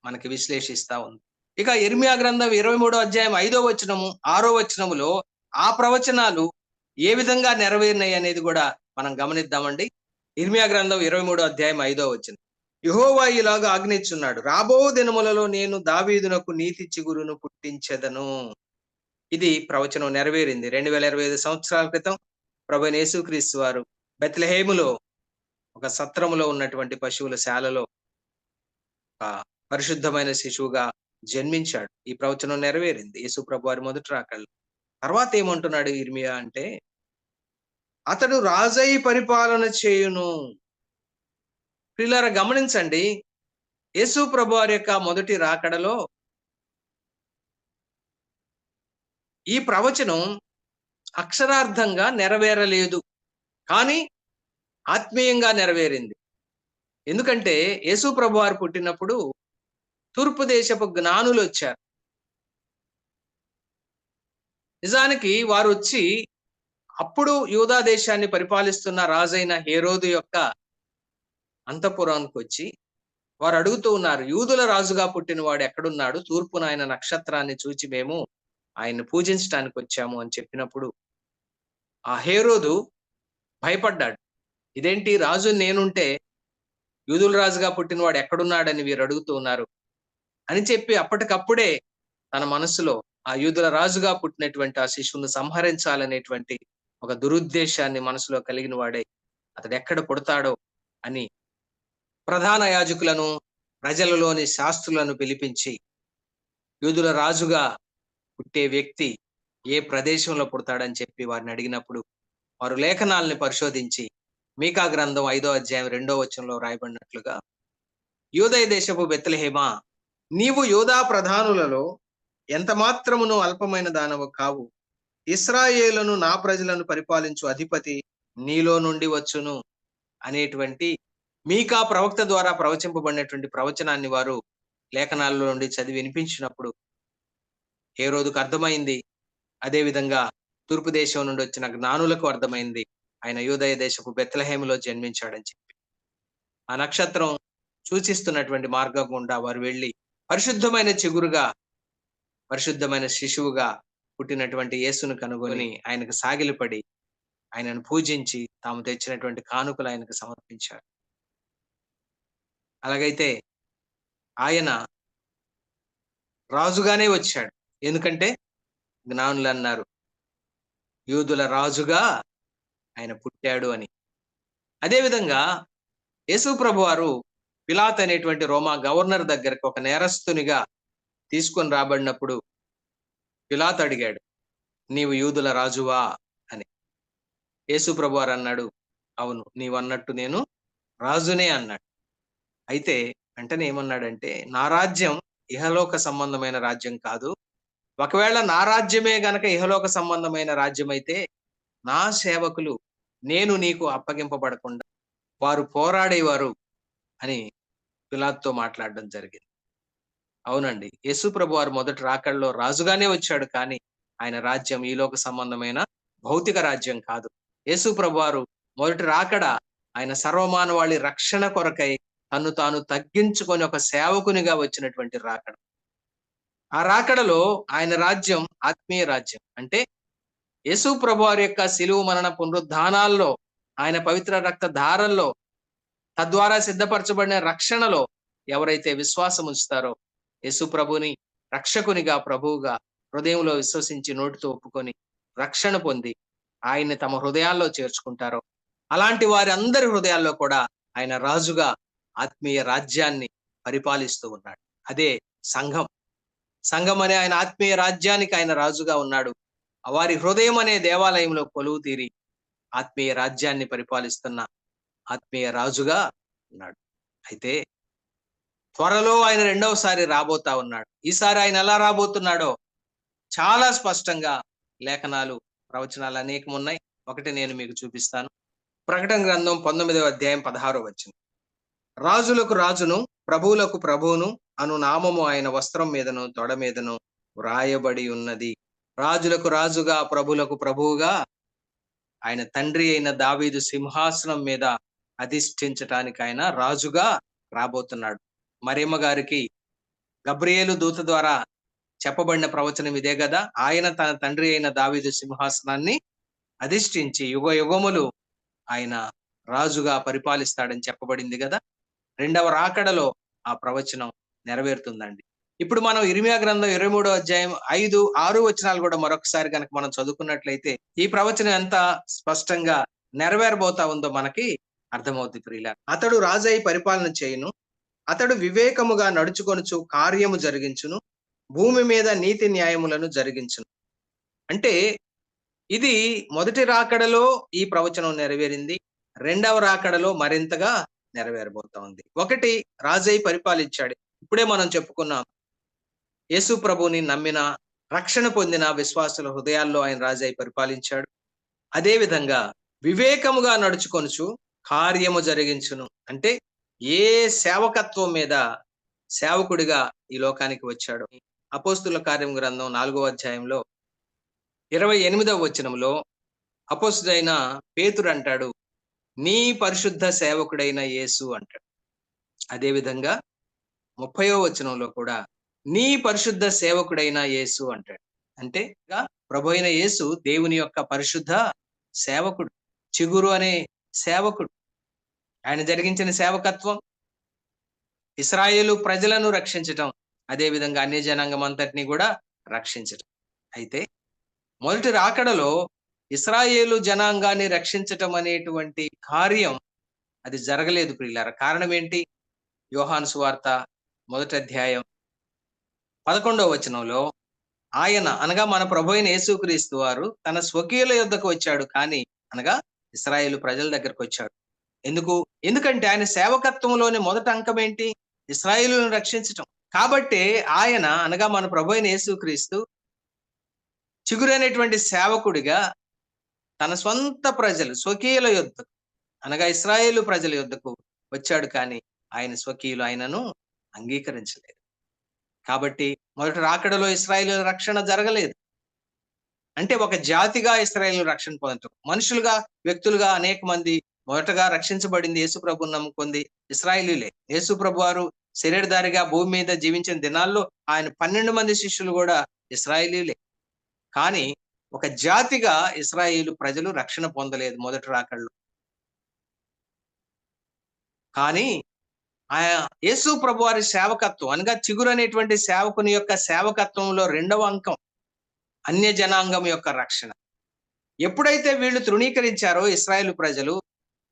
మనకి విశ్లేషిస్తా ఉంది. ఇక ఇర్మియా గ్రంథం 23వ అధ్యాయం 5వ వచనము 6వ వచనములో ఆ ప్రవచనాలు ఏ విధంగా నెరవేరినాయి అనేది కూడా మనం గమనిద్దామండి. ఇర్మియా గ్రంథం 23వ అధ్యాయం 5వ వచనం. యెహోవా ఇలాగా ఆజ్ఞిస్తున్నాడు, రాబో దినములలో నేను దావీదునకు నీతి చిగురును పుట్టించెదను. ఇది ప్రవచనం నెరవేరింది. 2025 సంవత్సరాల క్రితం ప్రభువైన యేసుక్రీస్తు వారు బెత్లెహేములో ఒక సత్రములో ఉన్నటువంటి పశువుల శాలలో పరిశుద్ధమైన శిశువుగా జన్మించాడు. ఈ ప్రవచనం నెరవేరింది యేసు ప్రభు వారి మొదటి రాకడలో. తర్వాత ఏమంటున్నాడు ఇర్మియా అంటే, అతడు రాజై పరిపాలన చేయును. ప్రియులారా గమనించండి, యేసు ప్రభు వారి యొక్క మొదటి రాకడలో ఈ ప్రవచనం అక్షరార్థంగా నెరవేరలేదు, కానీ ఆత్మీయంగా నెరవేరింది. ఎందుకంటే యేసు ప్రభు వారు పుట్టినప్పుడు తూర్పు దేశపు జ్ఞానులు వచ్చారు. నిజానికి వారు వచ్చి అప్పుడు యూదా దేశాన్ని పరిపాలిస్తున్న రాజైన హేరోదు యొక్క అంతఃపురానికి వచ్చి వారు అడుగుతూ ఉన్నారు, యూదుల రాజుగా పుట్టిన వాడు ఎక్కడున్నాడు? తూర్పున ఆయన నక్షత్రాన్ని చూచి మేము ఆయన్ని పూజించడానికి వచ్చాము అని చెప్పినప్పుడు ఆ హేరోదు భయపడ్డాడు. ఇదేంటి, రాజు నేనుంటే యూదుల రాజుగా పుట్టినవాడు ఎక్కడున్నాడని వీరు అడుగుతూ ఉన్నారు అని చెప్పి అప్పటికప్పుడే తన మనసులో ఆ యూదుల రాజుగా పుట్టినటువంటి ఆ శిశువును సంహరించాలనేటువంటి ఒక దురుద్దేశాన్ని మనసులో కలిగిన వాడే అతడు ఎక్కడ పుడతాడో అని ప్రధాన యాజకులను, ప్రజలలోని శాస్త్రులను పిలిపించి యూదుల రాజుగా పుట్టే వ్యక్తి ఏ ప్రదేశంలో పుడతాడని చెప్పి వారిని అడిగినప్పుడు వారు లేఖనాలని పరిశోధించి మీకా గ్రంథం 5వ అధ్యాయం 2వ వచనంలో రాయబడినట్లుగా, యూదయ దేశపు బెత్లెహేమా, నీవు యూదా ప్రధానులలో ఎంత మాత్రమును అల్పమైన దానవు కావు. ఇశ్రాయేలును నా ప్రజలను పరిపాలించు అధిపతి నీలో నుండి వచ్చును అనేటువంటి మీకా ప్రవక్త ద్వారా ప్రవచింపబడినటువంటి ప్రవచనాన్ని వారు లేఖనాల్లో నుండి చదివి వినిపించినప్పుడు హేరోదుకు అర్థమైంది. అదే విధంగా తూర్పు దేశం నుండి వచ్చిన జ్ఞానులకు అర్థమైంది, ఆయన యూదయ దేశపు బెత్లెహేములో జన్మించాడని చెప్పి. ఆ నక్షత్రం సూచిస్తున్నటువంటి మార్గం గుండా వారు వెళ్ళి పరిశుద్ధమైన చిగురుగా, పరిశుద్ధమైన శిశువుగా పుట్టినటువంటి యేసును కనుగొని ఆయనకు సాగిలపడి ఆయనను పూజించి తాము తెచ్చినటువంటి కానుకలు ఆయనకు సమర్పించారు. అలాగైతే ఆయన రాజుగానే వచ్చాడు. ఎందుకంటే జ్ఞానులు అన్నారు యూదుల రాజుగా ఆయన పుట్టాడు అని. అదేవిధంగా యేసు ప్రభు వారు పిలాతు అనేటువంటి రోమా గవర్నర్ దగ్గరకు ఒక నేరస్తునిగా తీసుకొని రాబడినప్పుడు పిలాతు అడిగాడు, నీవు యూదుల రాజువా అని. యేసు ప్రభు వారు అన్నాడు, అవును, నీవన్నట్టు నేను రాజునే అన్నాడు. అయితే వెంటనే ఏమన్నాడంటే, నా రాజ్యం ఇహలోక సంబంధమైన రాజ్యం కాదు. ఒకవేళ నా రాజ్యమే గనక ఇహలోక సంబంధమైన రాజ్యం అయితే నా సేవకులు నేను నీకు అప్పగింపబడకుండా వారు పోరాడేవారు అని పిలాతుతో మాట్లాడడం జరిగింది. అవునండి, యేసు ప్రభు వారు మొదటి రాకడలో రాజుగానే వచ్చాడు, కానీ ఆయన రాజ్యం ఈ లోక సంబంధమైన భౌతిక రాజ్యం కాదు. యేసు ప్రభు వారు మొదటి రాకడ ఆయన సర్వమానవాళి రక్షణ కొరకై తన్ను తాను తగ్గించుకొని ఒక సేవకునిగా వచ్చినటువంటి రాకడ. ఆ రాకడలో ఆయన రాజ్యం ఆత్మీయ రాజ్యం. అంటే యేసు ప్రభు వారి యొక్క శిలువ మరణ పునరుద్ధానాల్లో, ఆయన పవిత్ర రక్త ధారల్లో, తద్వారా సిద్ధపరచబడిన రక్షణలో ఎవరైతే విశ్వాసం ఉంచుతారో, యేసు ప్రభుని రక్షకునిగా, ప్రభువుగా హృదయంలో విశ్వసించి నోటితో ఒప్పుకొని రక్షణ పొంది ఆయన్ని తమ హృదయాల్లో చేర్చుకుంటారో, అలాంటి వారి అందరి హృదయాల్లో కూడా ఆయన రాజుగా ఆత్మీయ రాజ్యాన్ని పరిపాలిస్తూ ఉన్నాడు. అదే సంఘం. సంఘం అనే ఆయన ఆత్మీయ రాజ్యానికి ఆయన రాజుగా ఉన్నాడు. వారి హృదయం అనే దేవాలయంలో కొలువు తీరి ఆత్మీయ రాజ్యాన్ని పరిపాలిస్తున్న ఆత్మీయ రాజుగా ఉన్నాడు. అయితే త్వరలో ఆయన రెండవసారి రాబోతా ఉన్నాడు. ఈసారి ఆయన ఎలా రాబోతున్నాడో చాలా స్పష్టంగా లేఖనాలు, ప్రవచనాలు అనేకం ఉన్నాయి. ఒకటి నేను మీకు చూపిస్తాను. ప్రకటన గ్రంథం 19వ అధ్యాయం 16వ వచనం. రాజులకు రాజును, ప్రభువులకు ప్రభువును అను నామము ఆయన వస్త్రం మీదను తొడ మీదను వ్రాయబడి ఉన్నది. రాజులకు రాజుగా, ప్రభులకు ప్రభువుగా ఆయన తండ్రి అయిన దావీదు సింహాసనం మీద అధిష్ఠించటానికి ఆయన రాజుగా రాబోతున్నాడు. మరియమ్మ గారికి గబ్రియేలు దూత ద్వారా చెప్పబడిన ప్రవచనం ఇదే కదా. ఆయన తన తండ్రి అయిన దావీదు సింహాసనాన్ని అధిష్ఠించి యుగ యుగములు ఆయన రాజుగా పరిపాలిస్తాడని చెప్పబడింది కదా. రెండవ రాకడలో ఆ ప్రవచనం నెరవేరుతుందండి. ఇప్పుడు మనం ఇర్మీయా గ్రంథం 23వ అధ్యాయం 5, 6 వచనాలు కూడా మరొకసారి కనుక మనం చదువుకున్నట్లయితే ఈ ప్రవచనం ఎంత స్పష్టంగా నెరవేరబోతా ఉందో మనకి అర్థమవుతుంది ప్రియులారా. అతడు రాజై పరిపాలన చేయును, అతడు వివేకముగా నడుచుకొనుచు కార్యము జరిగించును, భూమి మీద నీతి న్యాయములను జరిగించును. అంటే ఇది మొదటి రాకడలో ఈ ప్రవచనం నెరవేరింది. రెండవ రాకడలో మరింతగా నెరవేరబోతా ఉంది. ఒకటి, రాజై పరిపాలించాడు. ఇప్పుడే మనం చెప్పుకున్నాం, యేసు ప్రభుని నమ్మిన, రక్షణ పొందిన విశ్వాసుల హృదయాల్లో ఆయన రాజై పరిపాలించాడు. అదే విధంగా వివేకముగా నడుచుకొనుచు కార్యము జరిగించును. అంటే ఏ సేవకత్వం మీద సేవకుడిగా ఈ లోకానికి వచ్చాడు. అపోస్తుల కార్యం గ్రంథం 4వ అధ్యాయంలో 28వ వచనంలో అపోస్తుడైన పేతురు అంటాడు, నీ పరిశుద్ధ సేవకుడైన యేసు అంటాడు. అదే విధంగా 30వ వచనంలో కూడా నీ పరిశుద్ధ సేవకుడైన యేసు అంటాడు. అంటే ప్రభు అయిన యేసు దేవుని యొక్క పరిశుద్ధ సేవకుడు, చిగురు అనే సేవకుడు. ఆయన జరిగించిన సేవకత్వం ఇశ్రాయేలు ప్రజలను రక్షించటం, అదే విధంగా అన్య జనాంగం అంతటిని కూడా రక్షించటం. అయితే మొదటి రాకడలో ఇశ్రాయేలు జనాంగాన్ని రక్షించటం అనేటువంటి కార్యం అది జరగలేదు ప్రియులారా. కారణం ఏంటి? యోహాను సువార్త 1వ అధ్యాయం 11వ వచనంలో ఆయన అనగా మన ప్రభు అయిన యేసుక్రీస్తు వారు తన స్వకీయుల యొద్దకు వచ్చాడు, కానీ అనగా ఇశ్రాయేలు ప్రజల దగ్గరకు వచ్చాడు. ఎందుకంటే ఆయన సేవకత్వంలోని మొదటి అంకం ఏంటి? ఇశ్రాయేలును రక్షించటం. కాబట్టి ఆయన అనగా మన ప్రభు అయిన యేసుక్రీస్తు చిగురైనటువంటి సేవకుడిగా తన సొంత ప్రజలు స్వకీయుల యొద్దకు అనగా ఇశ్రాయేలు ప్రజల యొద్దకు వచ్చాడు, కానీ ఆయన స్వకీయులు ఆయనను అంగీకరించలేదు. కాబట్టి మొదటి రాకడలో ఇశ్రాయేలు రక్షణ జరగలేదు. అంటే ఒక జాతిగా ఇశ్రాయేలు రక్షణ పొందటం, మనుషులుగా వ్యక్తులుగా అనేక మంది మొదటగా రక్షించబడింది యేసు ప్రభువును నమ్ముకుంది ఇశ్రాయేలీలే. యేసు ప్రభు వారు శరీరధారిగా భూమి మీద జీవించిన దినాల్లో ఆయన 12 మంది శిష్యులు కూడా ఇశ్రాయేలీలే. కానీ ఒక జాతిగా ఇశ్రాయేలు ప్రజలు రక్షణ పొందలేదు మొదటి రాకడలో. కానీ యేసు ప్రభు వారి సేవకత్వం అనగా చిగురు అనేటువంటి సేవకుని యొక్క సేవకత్వంలో రెండవ అంకం అన్య జనాంగం యొక్క రక్షణ. ఎప్పుడైతే వీళ్ళు తృణీకరించారో ఇశ్రాయేలు ప్రజలు,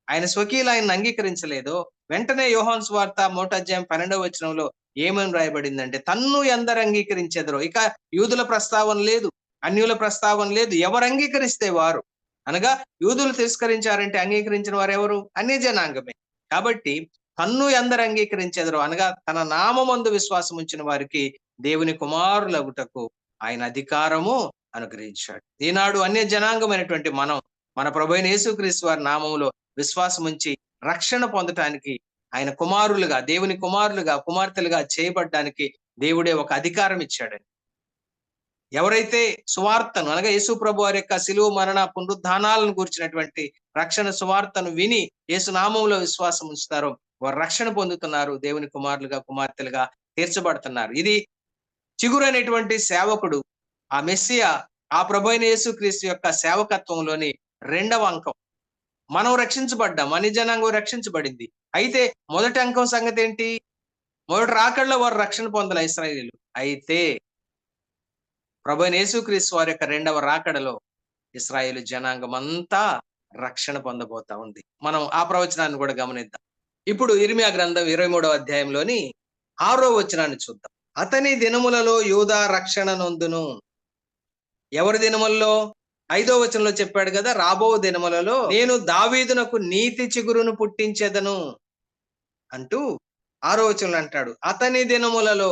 ఆయన స్వకీయులు ఆయన అంగీకరించలేదో, వెంటనే యోహాను సువార్త 1వ అధ్యాయం 12వ వచనంలో ఏమని రాయబడిందంటే, తన్ను ఎందరు అంగీకరించెదరో. ఇక యూదుల ప్రస్తావన లేదు, అన్యుల ప్రస్తావన లేదు. ఎవరు అంగీకరిస్తే వారు, అనగా యూదులు తిరస్కరించారంటే అంగీకరించిన వారు ఎవరు? అన్య జనాంగమే. కాబట్టి తన్ను ఎందరు అంగీకరించెదరో అనగా తన నామమందు విశ్వాసం ఉంచిన వారికి దేవుని కుమారులగుటకు ఆయన అధికారము అనుగ్రహించాడు. ఈనాడు అన్య జనాంగమైనటువంటి మనం మన ప్రభువైన యేసుక్రీస్తు వారి నామములో విశ్వాసం ఉంచి రక్షణ పొందటానికి, ఆయన కుమారులుగా, దేవుని కుమారులుగా, కుమార్తెలుగా చేయబడ్డానికి దేవుడే ఒక అధికారం ఇచ్చాడని. ఎవరైతే సువార్తను అనగా యేసు ప్రభు వారి యొక్క శిలువ మరణ పునరుద్ధానాలను గురించినటువంటి రక్షణ సువార్తను విని యేసు నామములో విశ్వాసం ఉంచుతారో వారు రక్షణ పొందుతున్నారు, దేవుని కుమారులుగా, కుమార్తెలుగా తీర్చబడుతున్నారు. ఇది చిగురైనటువంటి సేవకుడు, ఆ మెస్సియా, ఆ ప్రభువైన యేసుక్రీస్తు యొక్క సేవకత్వంలోని రెండవ అంకం. మనం రక్షించబడ్డాం, అన్ని జనాంగం రక్షించబడింది. అయితే మొదటి అంకం సంగతి ఏంటి? మొదటి రాకడలో వారు రక్షణ పొందల ఇశ్రాయేలీయులు. అయితే ప్రభువైన యేసుక్రీస్తు వారి యొక్క రెండవ రాకడలో ఇశ్రాయేలు జనాంగం అంతా రక్షణ పొందబోతా ఉంది. మనం ఆ ప్రవచనాన్ని కూడా గమనిద్దాం. ఇప్పుడు ఇర్మీయా గ్రంథం 23వ అధ్యాయంలోని 6వ వచనాన్ని చూద్దాం. అతని దినములలో యూదా రక్షణ నొందును. ఎవరి దినములలో? 5వ వచనంలో చెప్పాడు కదా, రాబో దినములలో నేను దావీదునకు నీతి చిగురును పుట్టించెదను అంటూ 6వ వచనంలో అంటాడు. అతని దినములలో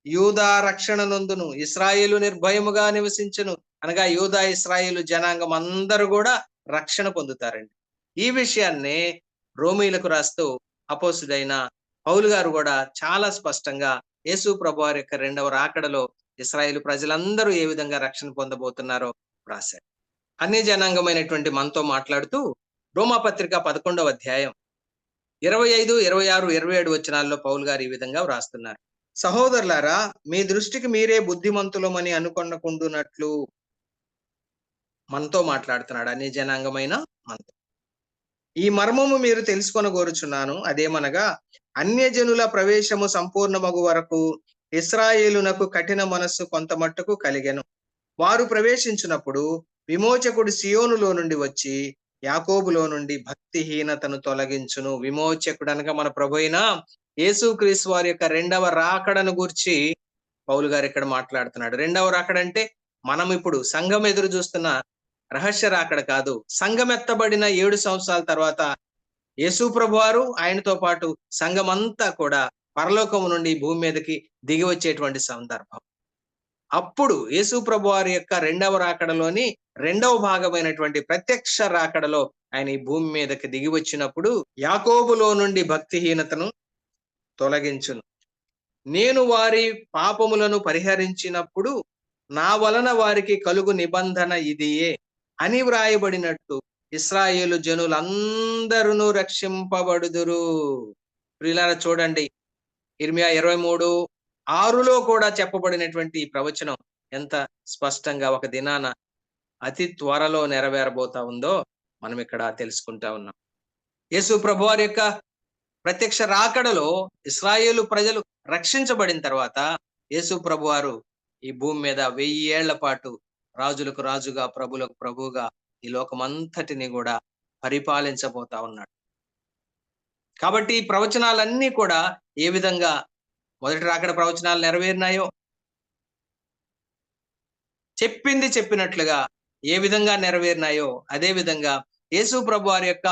యూదా రక్షణ నొందును, ఇశ్రాయేలు నిర్భయముగా నివసించును. అనగా యూదా ఇశ్రాయేలు జనాంగం అందరూ కూడా రక్షణ పొందుతారండి. ఈ విషయాన్నే రోమీయులకు రాస్తూ అపోస్తుడైన పౌలు గారు కూడా చాలా స్పష్టంగా యేసు ప్రభు వారి యొక్క రెండవ రాకడలో ఇశ్రాయేలు ప్రజలందరూ ఏ విధంగా రక్షణ పొందబోతున్నారో రాశారు. అన్య జనాంగమైనటువంటి మనతో మాట్లాడుతూ రోమాపత్రిక 11వ అధ్యాయం 25, 26, 27 వచనాల్లో పౌలు గారు ఈ విధంగా వ్రాస్తున్నారు. సహోదరులారా, మీ దృష్టికి మీరే బుద్ధిమంతులమని అనుకొనకుండునట్లు మనతో మాట్లాడుతున్నాడు, అన్ని జనాంగమైన మనతో. ఈ మర్మము మీరు తెలుసుకొనగోరుచున్నాను, అదేమనగా అన్యజనుల ప్రవేశము సంపూర్ణమగు వరకు ఇశ్రాయేలునకు కఠిన మనస్సు కొంత మట్టుకు కలిగెను. వారు ప్రవేశించినప్పుడు విమోచకుడు సియోనులో నుండి వచ్చి యాకోబులో నుండి భక్తిహీనతను తొలగించును. విమోచకుడు అనగా మన ప్రభు అయిన యేసుక్రీస్తు వారి యొక్క రెండవ రాకడను గూర్చి పౌలు గారు ఇక్కడ మాట్లాడుతున్నాడు. రెండవ రాకడ అంటే మనం ఇప్పుడు సంఘం ఎదురు చూస్తున్న రహస్య రాకడ కాదు. సంఘం ఎత్తబడిన 7 సంవత్సరాల తర్వాత యేసు ప్రభు వారు ఆయనతో పాటు సంఘం అంతా కూడా పరలోకము నుండి భూమి మీదకి దిగి వచ్చేటువంటి సందర్భం. అప్పుడు యేసు ప్రభు వారి యొక్క రెండవ రాకడలోని రెండవ భాగమైనటువంటి ప్రత్యక్ష రాకడలో ఆయన ఈ భూమి మీదకి దిగి వచ్చినప్పుడు యాకోబులో నుండి భక్తిహీనతను తొలగించును. నేను వారి పాపములను పరిహరించినప్పుడు నా వలన వారికి కలుగు నిబంధన ఇదియే అని వ్రాయబడినట్టు ఇశ్రాయేలు జనులందరూ రక్షింపబడుదురు. ప్రియులారా చూడండి, ఇర్మియా 23:6లో కూడా చెప్పబడినటువంటి ఈ ప్రవచనం ఎంత స్పష్టంగా ఒక దినాన అతి త్వరలో నెరవేరబోతా ఉందో మనం ఇక్కడ తెలుసుకుంటా ఉన్నాం. యేసు ప్రభువారి యొక్క ప్రత్యక్ష రాకడలో ఇశ్రాయేలు ప్రజలు రక్షించబడిన తర్వాత యేసు ప్రభువారు ఈ భూమి మీద 1000 ఏళ్ల పాటు రాజులకు రాజుగా, ప్రభులకు ప్రభువుగా ఈ లోకమంతటిని కూడా పరిపాలించబోతా ఉన్నాడు. కాబట్టి ఈ ప్రవచనాలన్నీ కూడా ఏ విధంగా మొదటి రాకడ ప్రవచనాలు నెరవేరినాయో, చెప్పింది చెప్పినట్లుగా ఏ విధంగా నెరవేరినాయో, అదే విధంగా యేసు ప్రభు వారి యొక్క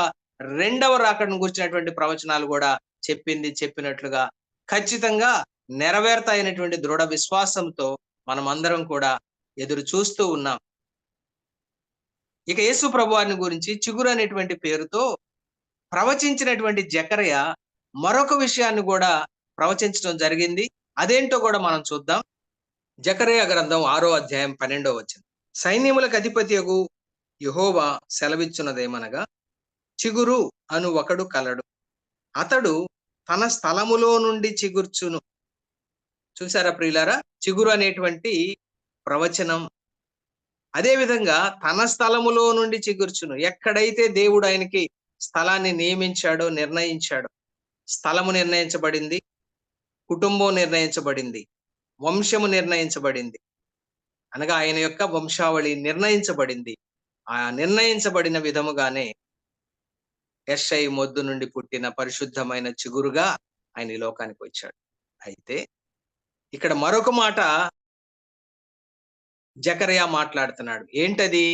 రెండవ రాకడను గురించినటువంటి ప్రవచనాలు కూడా చెప్పింది చెప్పినట్లుగా ఖచ్చితంగా నెరవేరుతాయనేటువంటి దృఢ విశ్వాసంతో మనం అందరం కూడా ఎదురు చూస్తూ ఉన్నాం. ఇక యేసు ప్రభు వారిని గురించి చిగురు అనేటువంటి పేరుతో ప్రవచించినటువంటి జకర్యా మరొక విషయాన్ని కూడా ప్రవచించడం జరిగింది. అదేంటో కూడా మనం చూద్దాం. జకర్యా గ్రంథం 6వ అధ్యాయం 12వ వచనం. సైన్యములకు అధిపతియగు యెహోవా సెలవిచ్చున్నదేమనగా, చిగురు అను ఒకడు కలడు, అతడు తన స్థలములో నుండి చిగుర్చును. చూసారా ప్రియులారా, చిగురు అనేటువంటి ప్రవచనం. అదే విధంగా తన స్థలములో నుండి చిగుర్చును. ఎక్కడైతే దేవుడు ఆయనకి స్థలాన్ని నియమించాడో, నిర్ణయించాడో, స్థలము నిర్ణయించబడింది, కుటుంబం నిర్ణయించబడింది, వంశము నిర్ణయించబడింది, అనగా ఆయన యొక్క వంశావళి నిర్ణయించబడింది. ఆ నిర్ణయించబడిన విధముగానే యెషై మొద్దు నుండి పుట్టిన పరిశుద్ధమైన చిగురుగా ఆయన ఈ లోకానికి వచ్చాడు. అయితే ఇక్కడ మరొక మాట జకర్యా మాట్లాడుతున్నాడు. ఏంటది?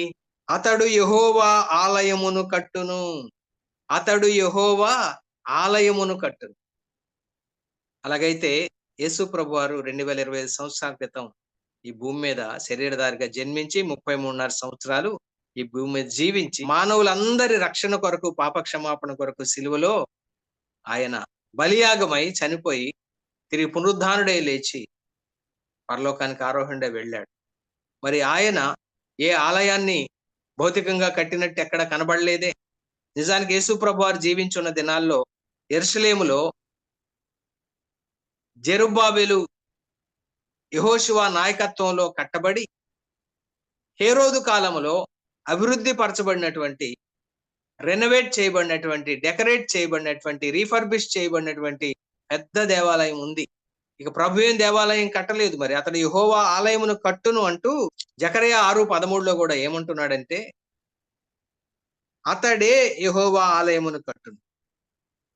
అతడు యెహోవా ఆలయమును కట్టును. అతడు యెహోవా ఆలయమును కట్టును. అలాగైతే యేసు ప్రభు వారు 2025 సంవత్సరాల క్రితం ఈ భూమి మీద శరీరధారిగా జన్మించి 33.5 సంవత్సరాలు ఈ భూమి మీద జీవించి మానవులందరి రక్షణ కొరకు, పాప క్షమాపణ కొరకు సిలువలో ఆయన బలియాగమై చనిపోయి తిరిగి పునరుద్ధానుడై లేచి పరలోకానికి ఆరోహణుడై వెళ్ళాడు. మరి ఆయన ఏ ఆలయాన్ని భౌతికంగా కట్టినట్టు ఎక్కడ కనబడలేదే. నిజానికి యేసు ప్రభు వారు జీవించున్న దినాల్లో యెరూషలేములో జెరుబ్బాబెలు, యెహోషువ నాయకత్వంలో కట్టబడి హేరోదు కాలంలో అభివృద్ధి పరచబడినటువంటి, రెనోవేట్ చేయబడినటువంటి, డెకరేట్ చేయబడినటువంటి, రీఫర్బిష్ చేయబడినటువంటి పెద్ద దేవాలయం ఉంది. ఇక ప్రభు ఏం దేవాలయం కట్టలేదు. మరి అతడు యెహోవా ఆలయమును కట్టును అంటూ జకర్యా 6:13లో కూడా ఏమంటున్నాడంటే, అతడే యెహోవా ఆలయమును కట్టును.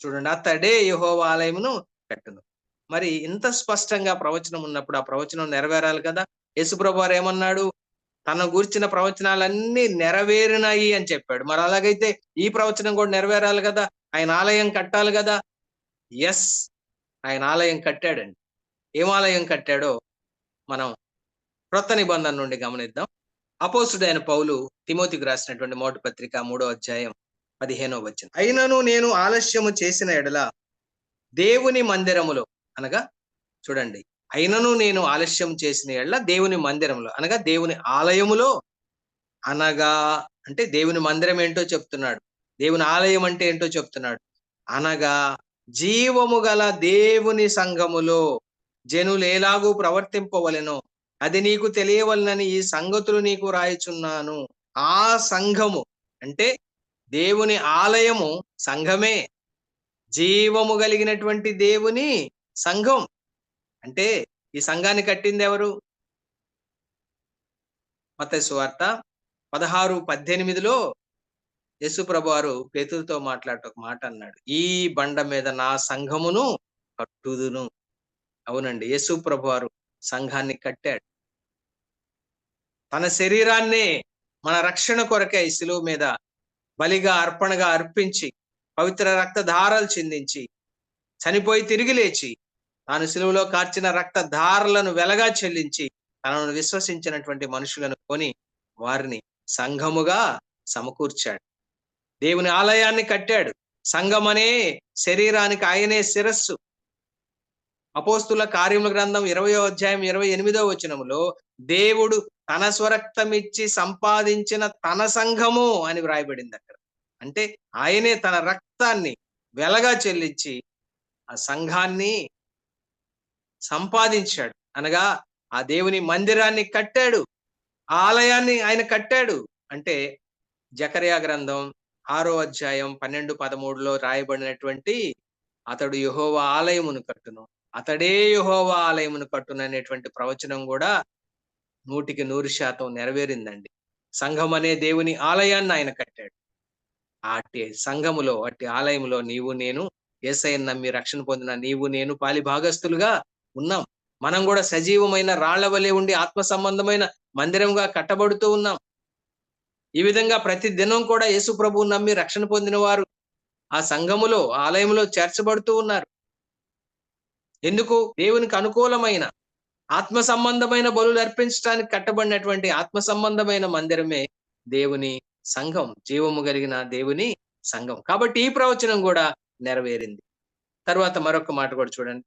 చూడండి, అతడే యెహోవా ఆలయమును కట్టును. మరి ఇంత స్పష్టంగా ప్రవచనం ఉన్నప్పుడు ఆ ప్రవచనం నెరవేరాలి కదా. యేసుప్రభు వారు ఏమన్నాడు? తన గూర్చిన ప్రవచనాలన్నీ నెరవేరినాయి అని చెప్పాడు. మరి అలాగైతే ఈ ప్రవచనం కూడా నెరవేరాలి కదా. ఆయన ఆలయం కట్టాలి కదా. ఎస్, ఆయన ఆలయం కట్టాడండి. ఏం ఆలయం కట్టాడో మనం క్రొత్త నిబంధన నుండి గమనిద్దాం. అపోస్తుడైన పౌలు తిమోతికి రాసినటువంటి మొదటి పత్రిక 3వ అధ్యాయం 15వ వచనం. అయినను నేను ఆలస్యము చేసిన ఎడల దేవుని మందిరములో, అనగా చూడండి, అయినను నేను ఆలస్యం చేసిన ఎడల దేవుని మందిరంలో, అనగా దేవుని ఆలయములో, అనగా అంటే దేవుని మందిరం ఏంటో చెప్తున్నాడు, దేవుని ఆలయం అంటే ఏంటో చెప్తున్నాడు. అనగా జీవము గల దేవుని సంఘములో జనులు ఎలాగూ ప్రవర్తింపవలెనో అది నీకు తెలియవలనని ఈ సంగతులు నీకు రాయుచున్నాను. ఆ సంఘము అంటే దేవుని ఆలయము సంఘమే. జీవము కలిగినటువంటి దేవుని సంఘం. అంటే ఈ సంఘాన్ని కట్టింది ఎవరు? మత్తయి సువార్త 16:18లో యేసు ప్రభువారు పేతురుతో మాట్లాడుతూ ఒక మాట అన్నాడు. ఈ బండ మీద నా సంఘమును కట్టుదును. అవునండి, యేసు ప్రభువారు సంఘాన్ని కట్టాడు. తన శరీరాన్నే మన రక్షణ కొరకై శిలువ మీద బలిగా అర్పణగా అర్పించి పవిత్ర రక్తధారలు చిందించి చనిపోయి తిరిగి లేచి తాను శిలువలో కార్చిన రక్తధారలను వెలగా చెల్లించి తనను విశ్వసించినటువంటి మనుషులను కొని వారిని సంఘముగా సమకూర్చాడు. దేవుని ఆలయాన్ని కట్టాడు. సంఘం అనే శరీరానికి ఆయనే శిరస్సు. అపోస్తుల కార్యముల గ్రంథం 20వ అధ్యాయం 28వ వచనములో దేవుడు తన స్వరక్తమిచ్చి సంపాదించిన తన సంఘము అని వ్రాయబడింది అక్కడ. అంటే ఆయనే తన రక్తాన్ని వెలగా చెల్లించి ఆ సంఘాన్ని సంపాదించాడు. అనగా ఆ దేవుని మందిరాన్ని కట్టాడు. ఆ ఆలయాన్ని ఆయన కట్టాడు. అంటే జకర్యా గ్రంథం 6వ అధ్యాయం 12, 13లో రాయబడినటువంటి అతడు యెహోవా ఆలయమును కట్టును, అతడే యెహోవా ఆలయమును కట్టును అనేటువంటి ప్రవచనం కూడా 100% నెరవేరిందండి. సంఘం అనే దేవుని ఆలయాన్ని ఆయన కట్టాడు. అట్టి సంఘములో అట్టి ఆలయములో నీవు నేను యేసయ్యను నమ్మి రక్షణ పొందిన నీవు నేను పాలి భాగస్తులుగా ఉన్నాం. మనం కూడా సజీవమైన రాళ్ల వలె ఉండి ఆత్మ సంబంధమైన మందిరంగా కట్టబడుతూ ఉన్నాం. ఈ విధంగా ప్రతి దినం కూడా యేసు ప్రభువును నమ్మి రక్షణ పొందిన వారు ఆ సంఘములో ఆలయంలో చేర్చబడుతూ ఉన్నారు. ఎందుకు? దేవునికి అనుకూలమైన ఆత్మ సంబంధమైన బలులు అర్పించడానికి కట్టబడినటువంటి ఆత్మ సంబంధమైన మందిరమే దేవుని సంఘం, జీవము కలిగిన దేవుని సంఘం. కాబట్టి ఈ ప్రవచనం కూడా నెరవేరింది. తర్వాత మరొక మాట కూడా చూడండి.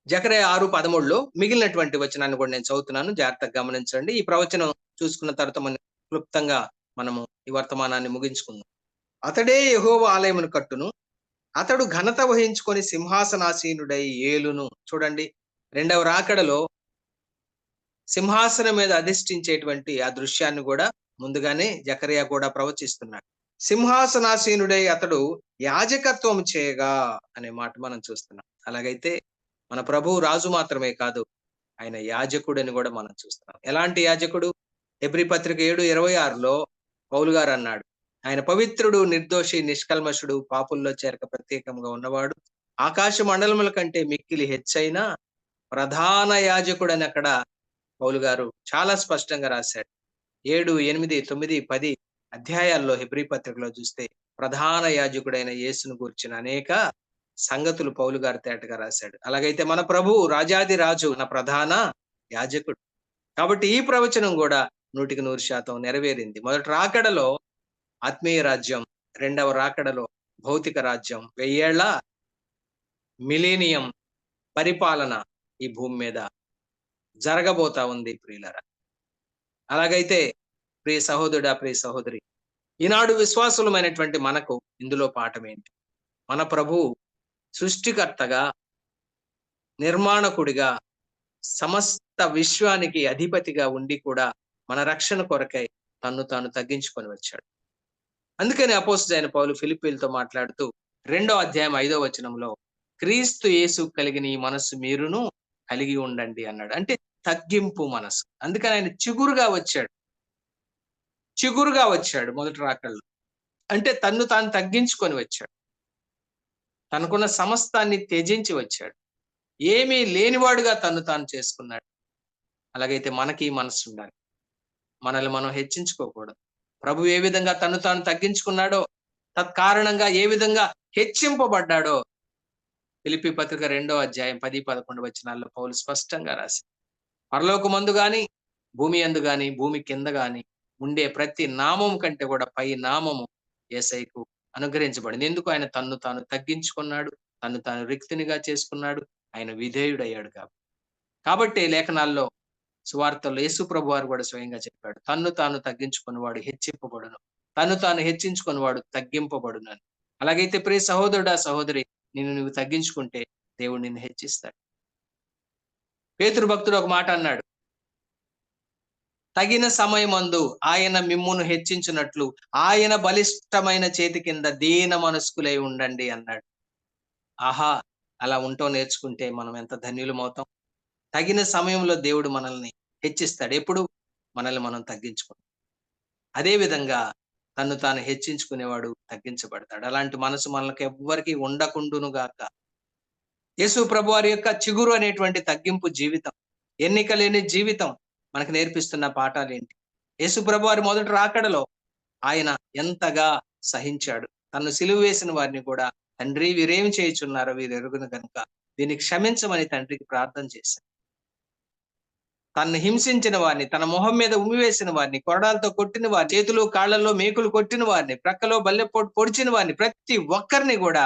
జకర్యా 6:13లో మిగిలినటువంటి వచనాన్ని కూడా నేను చదువుతున్నాను, జాగ్రత్తగా గమనించండి. ఈ ప్రవచనం చూసుకున్న తర్వాత మనం క్లుప్తంగా మనము ఈ వర్తమానాన్ని ముగించుకుందాం. అతడే యెహోవా ఆలయమును కట్టును, అతడు ఘనత వహించుకొని సింహాసనాసీనుడై ఏలును. చూడండి, రెండవ రాకడలో సింహాసనం మీద అధిష్ఠించేటువంటి ఆ దృశ్యాన్ని కూడా ముందుగానే జకర్యా కూడా ప్రవచిస్తున్నాడు. సింహాసనాసీనుడై అతడు యాజకత్వం చేయగా అనే మాట మనం చూస్తున్నాం. అలాగైతే మన ప్రభువు రాజు మాత్రమే కాదు, ఆయన యాజకుడని కూడా మనం చూస్తున్నాం. ఎలాంటి యాజకుడు? హెబ్రీ పత్రిక 7:26లో పౌలు గారు అన్నాడు, ఆయన పవిత్రుడు, నిర్దోషి, నిష్కల్మషుడు, పాపుల్లో చేరక ప్రత్యేకంగా ఉన్నవాడు, ఆకాశ మండలముల కంటే మిక్కిలి హెచ్చైన ప్రధాన యాజకుడని అక్కడ పౌలు గారు చాలా స్పష్టంగా రాశాడు. 7, 8, 9, 10 అధ్యాయాల్లో హెబ్రీ పత్రికలో చూస్తే ప్రధాన యాజకుడైన యేసును గూర్చిన అనేక సంగతులు పౌలు గారు తేటగా రాశాడు. అలాగైతే మన ప్రభు రాజాది రాజు, మన ప్రధాన యాజకుడు. కాబట్టి ఈ ప్రవచనం కూడా 100% నెరవేరింది. మొదటి రాకడలో ఆత్మీయ రాజ్యం, రెండవ రాకడలో భౌతిక రాజ్యం, 1000 ఏళ్ల మిలీనియం పరిపాలన ఈ భూమి మీద జరగబోతా ఉంది ప్రియులారా. అలాగైతే ప్రియ సహోదరుడా, ప్రియ సహోదరి, ఈనాడు విశ్వాసులమైనటువంటి మనకు ఇందులో పాఠం ఏంటి? మన ప్రభు సృష్టికర్తగా, నిర్మాణకుడిగా, సమస్త విశ్వానికి అధిపతిగా ఉండి కూడా మన రక్షణ కొరకై తన్ను తాను తగ్గించుకొని వచ్చాడు. అందుకని అపోస్తలుడైన పౌలు ఫిలిప్పీయులతో మాట్లాడుతూ 2వ అధ్యాయం 5వ వచనంలో క్రీస్తు యేసు కలిగిన ఈ మనస్సు మీరును కలిగి ఉండండి అన్నాడు. అంటే తగ్గింపు మనసు. అందుకని ఆయన చిగురుగా వచ్చాడు మొదటి రాకడలో. అంటే తన్ను తాను తగ్గించుకొని వచ్చాడు. తనకున్న సమస్తాన్ని త్యజించి వచ్చాడు. ఏమీ లేనివాడుగా తన్ను తాను చేసుకున్నాడు. అలాగైతే మనకి ఈ మనస్సు ఉండాలి. మనల్ని మనం హెచ్చించుకోకూడదు. ప్రభు ఏ విధంగా తన్ను తాను తగ్గించుకున్నాడో, తత్కారణంగా ఏ విధంగా హెచ్చింపబడ్డాడో ఫిలిప్పీ పత్రిక 2వ అధ్యాయం 10, 11 వచనాల్లో పౌలు స్పష్టంగా రాశాడు. పరలోకమందు గాని, భూమి యందు గాని, భూమి కింద గాని ఉండే ప్రతి నామం కంటే కూడా పై నామము యేసయ్యకు అనుగ్రహించబడింది. ఎందుకు? ఆయన తన్ను తాను తగ్గించుకున్నాడు, తన్ను తాను రిక్తునిగా చేసుకున్నాడు, ఆయన విధేయుడయ్యాడు కాబట్టి లేఖనాల్లో సువార్తల్లో యేసు ప్రభు వారు కూడా స్వయంగా చెప్పాడు, తన్ను తాను తగ్గించుకున్నవాడు హెచ్చింపబడును, తన్ను తాను హెచ్చించుకున్నవాడు తగ్గింపబడును అని. అలాగైతే ప్రియ సహోదరుడా, సహోదరి, నిన్ను నువ్వు తగ్గించుకుంటే దేవుడు నిన్ను హెచ్చిస్తాడు. పేతురు భక్తుడు ఒక మాట అన్నాడు, తగిన సమయమందు ఆయన మిమ్మును హెచ్చించినట్లు ఆయన బలిష్టమైన చేతి కింద దీన మనస్కులై ఉండండి అన్నాడు. ఆహా! అలా ఉండటం నేర్చుకుంటే మనం ఎంత ధన్యులమవుతాం. తగిన సమయంలో దేవుడు మనల్ని హెచ్చిస్తాడు. ఎప్పుడు? మనల్ని మనం తగ్గించుకుంటాం. అదే విధంగా తన్ను తాను హెచ్చించుకునేవాడు తగ్గించబడతాడు. అలాంటి మనసు మనకెవ్వరికీ ఉండకుండును గాక. యేసు ప్రభువారి యొక్క చిగురు అనేటువంటి తగ్గింపు జీవితం, ఎన్నిక లేని జీవితం మనకు నేర్పిస్తున్న పాఠాలేంటి? యేసు ప్రభువారి మొదటి రాకడలో ఆయన ఎంతగా సహించాడు. తన్ను సిలువ వేసిన వారిని కూడా, తండ్రి వీరేమి చేయుచున్నారో వీరు ఎరుగరు గనుక దీన్ని క్షమించమని తండ్రికి ప్రార్థన చేశాడు. తన్ను హింసించిన వారిని, తన మొహం మీద ఉమ్మివేసిన వారిని, కొరడాలతో కొట్టిన వారిని, చేతులు కాళ్ళల్లో మేకులు కొట్టిన వారిని, ప్రక్కలో బల్లెపోటు పొడిచిన వారిని, ప్రతి ఒక్కరిని కూడా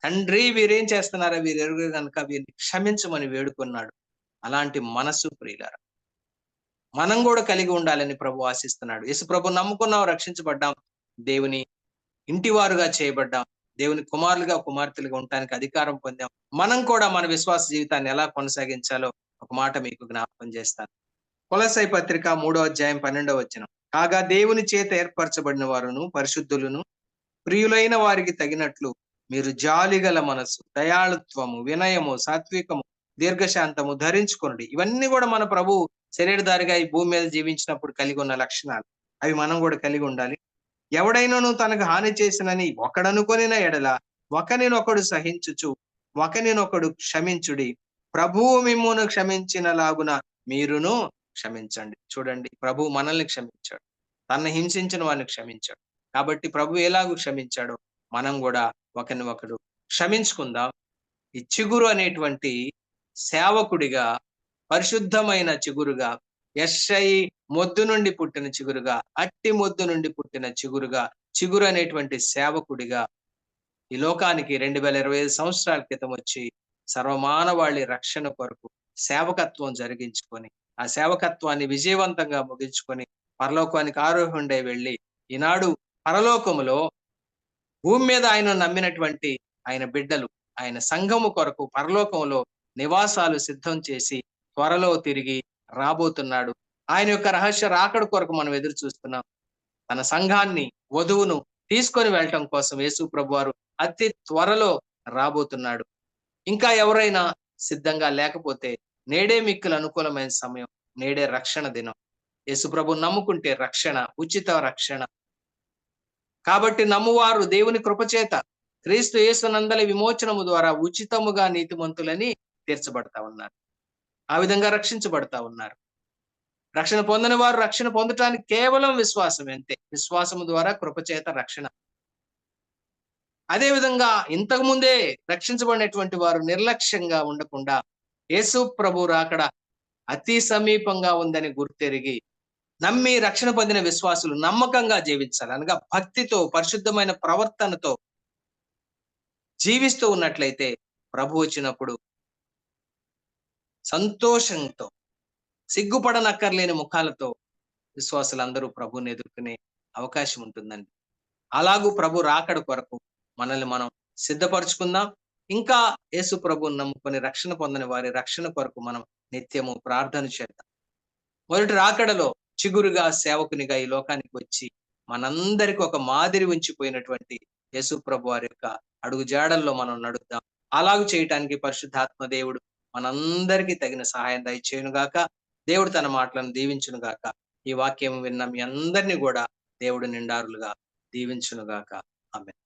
తండ్రి వీరేం చేస్తున్నారో వీరు ఎరుగరు గనుక వీరిని క్షమించమని వేడుకున్నాడు. అలాంటి మనస్సు ప్రియులారా మనం కూడా కలిగి ఉండాలని ప్రభు ఆశిస్తున్నాడు. యేసు ప్రభు నమ్ముకున్నాం, రక్షించబడ్డాం, దేవుని ఇంటివారుగా చేయబడ్డాం, దేవుని కుమారులుగా కుమార్తెలుగా ఉండటానికి అధికారం పొందాం. మనం కూడా మన విశ్వాస జీవితాన్ని ఎలా కొనసాగించాలో ఒక మాట మీకు జ్ఞాపకం చేస్తాను. కొలస్సై పత్రిక 3:12 కాగా దేవుని చేత ఏర్పరచబడిన వారును పరిశుద్ధులను ప్రియులైన వారికి తగినట్లు మీరు జాలిగల మనస్సు, దయాళుత్వము, వినయము, సాత్వికము, దీర్ఘశాంతము ధరించుకొనుడి. ఇవన్నీ కూడా మన ప్రభు శరీరధారిగా ఈ భూమి మీద జీవించినప్పుడు కలిగి ఉన్న లక్షణాలు. అవి మనం కూడా కలిగి ఉండాలి. ఎవడైనాను తనకు హాని చేసినని ఒకడనుకొనిన ఎడల ఒకనినొకడు సహించుచు ఒకనినొకడు క్షమించుడి. ప్రభువు మిమ్మును క్షమించిన లాగున మీరును క్షమించండి. చూడండి, ప్రభు మనల్ని క్షమించాడు, తనను హింసించిన వారిని క్షమించాడు. కాబట్టి ప్రభు ఎలాగూ క్షమించాడో మనం కూడా ఒకరిని ఒకడు క్షమించుకుందాం. ఈ చిగురు అనేటువంటి సేవకుడిగా, పరిశుద్ధమైన చిగురుగా, యెషయి మొద్దు నుండి పుట్టిన చిగురుగా, అట్టి మొద్దు నుండి పుట్టిన చిగురుగా, చిగురు అనేటువంటి సేవకుడిగా ఈ లోకానికి 2025 సంవత్సరాల క్రితం వచ్చి సర్వమానవాళి రక్షణ కొరకు సేవకత్వం జరిగించుకొని, ఆ సేవకత్వాన్ని విజయవంతంగా ముగించుకొని పరలోకానికి ఆరోహణుడై వెళ్ళి ఈనాడు పరలోకములో భూమి మీద ఆయన నమ్మినటువంటి ఆయన బిడ్డలు, ఆయన సంఘము కొరకు పరలోకంలో నివాసాలు సిద్ధం చేసి త్వరలో తిరిగి రాబోతున్నాడు. ఆయన యొక్క రహస్య రాకడ కొరకు మనం ఎదురు చూస్తున్నాం. తన సంఘాన్ని, వధువును తీసుకొని వెళ్ళటం కోసం యేసు ప్రభువారు అతి త్వరలో రాబోతున్నాడు. ఇంకా ఎవరైనా సిద్ధంగా లేకపోతే నేడే మిక్కులు అనుకూలమైన సమయం, నేడే రక్షణ దినం. యేసు ప్రభు నమ్ముకుంటే రక్షణ, ఉచిత రక్షణ. కాబట్టి నమ్మువారు దేవుని కృపచేత క్రీస్తు యేసునందలి విమోచనము ద్వారా ఉచితముగా నీతిమంతులని తీర్చబడతా ఉన్నారు. ఆ విధంగా రక్షించబడతా ఉన్నారు. రక్షణ పొందని వారు రక్షణ పొందటానికి కేవలం విశ్వాసం అంతే. విశ్వాసము ద్వారా కృపచేత రక్షణ. అదే విధంగా ఇంతకు ముందే రక్షించబడినటువంటి వారు నిర్లక్ష్యంగా ఉండకుండా యేసు ప్రభు రాకడ అతి సమీపంగా ఉందని గుర్తెరిగి నమ్మి రక్షణ పొందిన విశ్వాసులు నమ్మకంగా జీవించాలి. అనగా భక్తితో, పరిశుద్ధమైన ప్రవర్తనతో జీవిస్తూ ఉన్నట్లయితే ప్రభు వచ్చినప్పుడు సంతోషంతో, సిగ్గుపడనక్కర్లేని ముఖాలతో విశ్వాసులందరూ ప్రభువుని ఎదుర్కొనే అవకాశం ఉంటుందండి. అలాగూ ప్రభు రాకడ కొరకు మనల్ని మనం సిద్ధపరచుకుందాం. ఇంకా యేసు ప్రభువుని నమ్ముకొని రక్షణ పొందని వారి రక్షణ కొరకు మనం నిత్యము ప్రార్థన చేద్దాం. మొదటి రాకడలో చిగురుగా, సేవకునిగా ఈ లోకానికి వచ్చి మనందరికి ఒక మాదిరి ఉంచిపోయినటువంటి యేసు ప్రభు వారి యొక్క అడుగు జాడల్లో మనం నడుద్దాం. అలాగూ చేయటానికి పరిశుద్ధాత్మ దేవుడు మనందరికీ తగిన సహాయం దయచేయును గాక. దేవుడు తన మాటలను దీవించును గాక. ఈ వాక్యం విన్న మీ అందరినీ కూడా దేవుడు నిండారులుగా దీవించును గాక. ఆమేన్.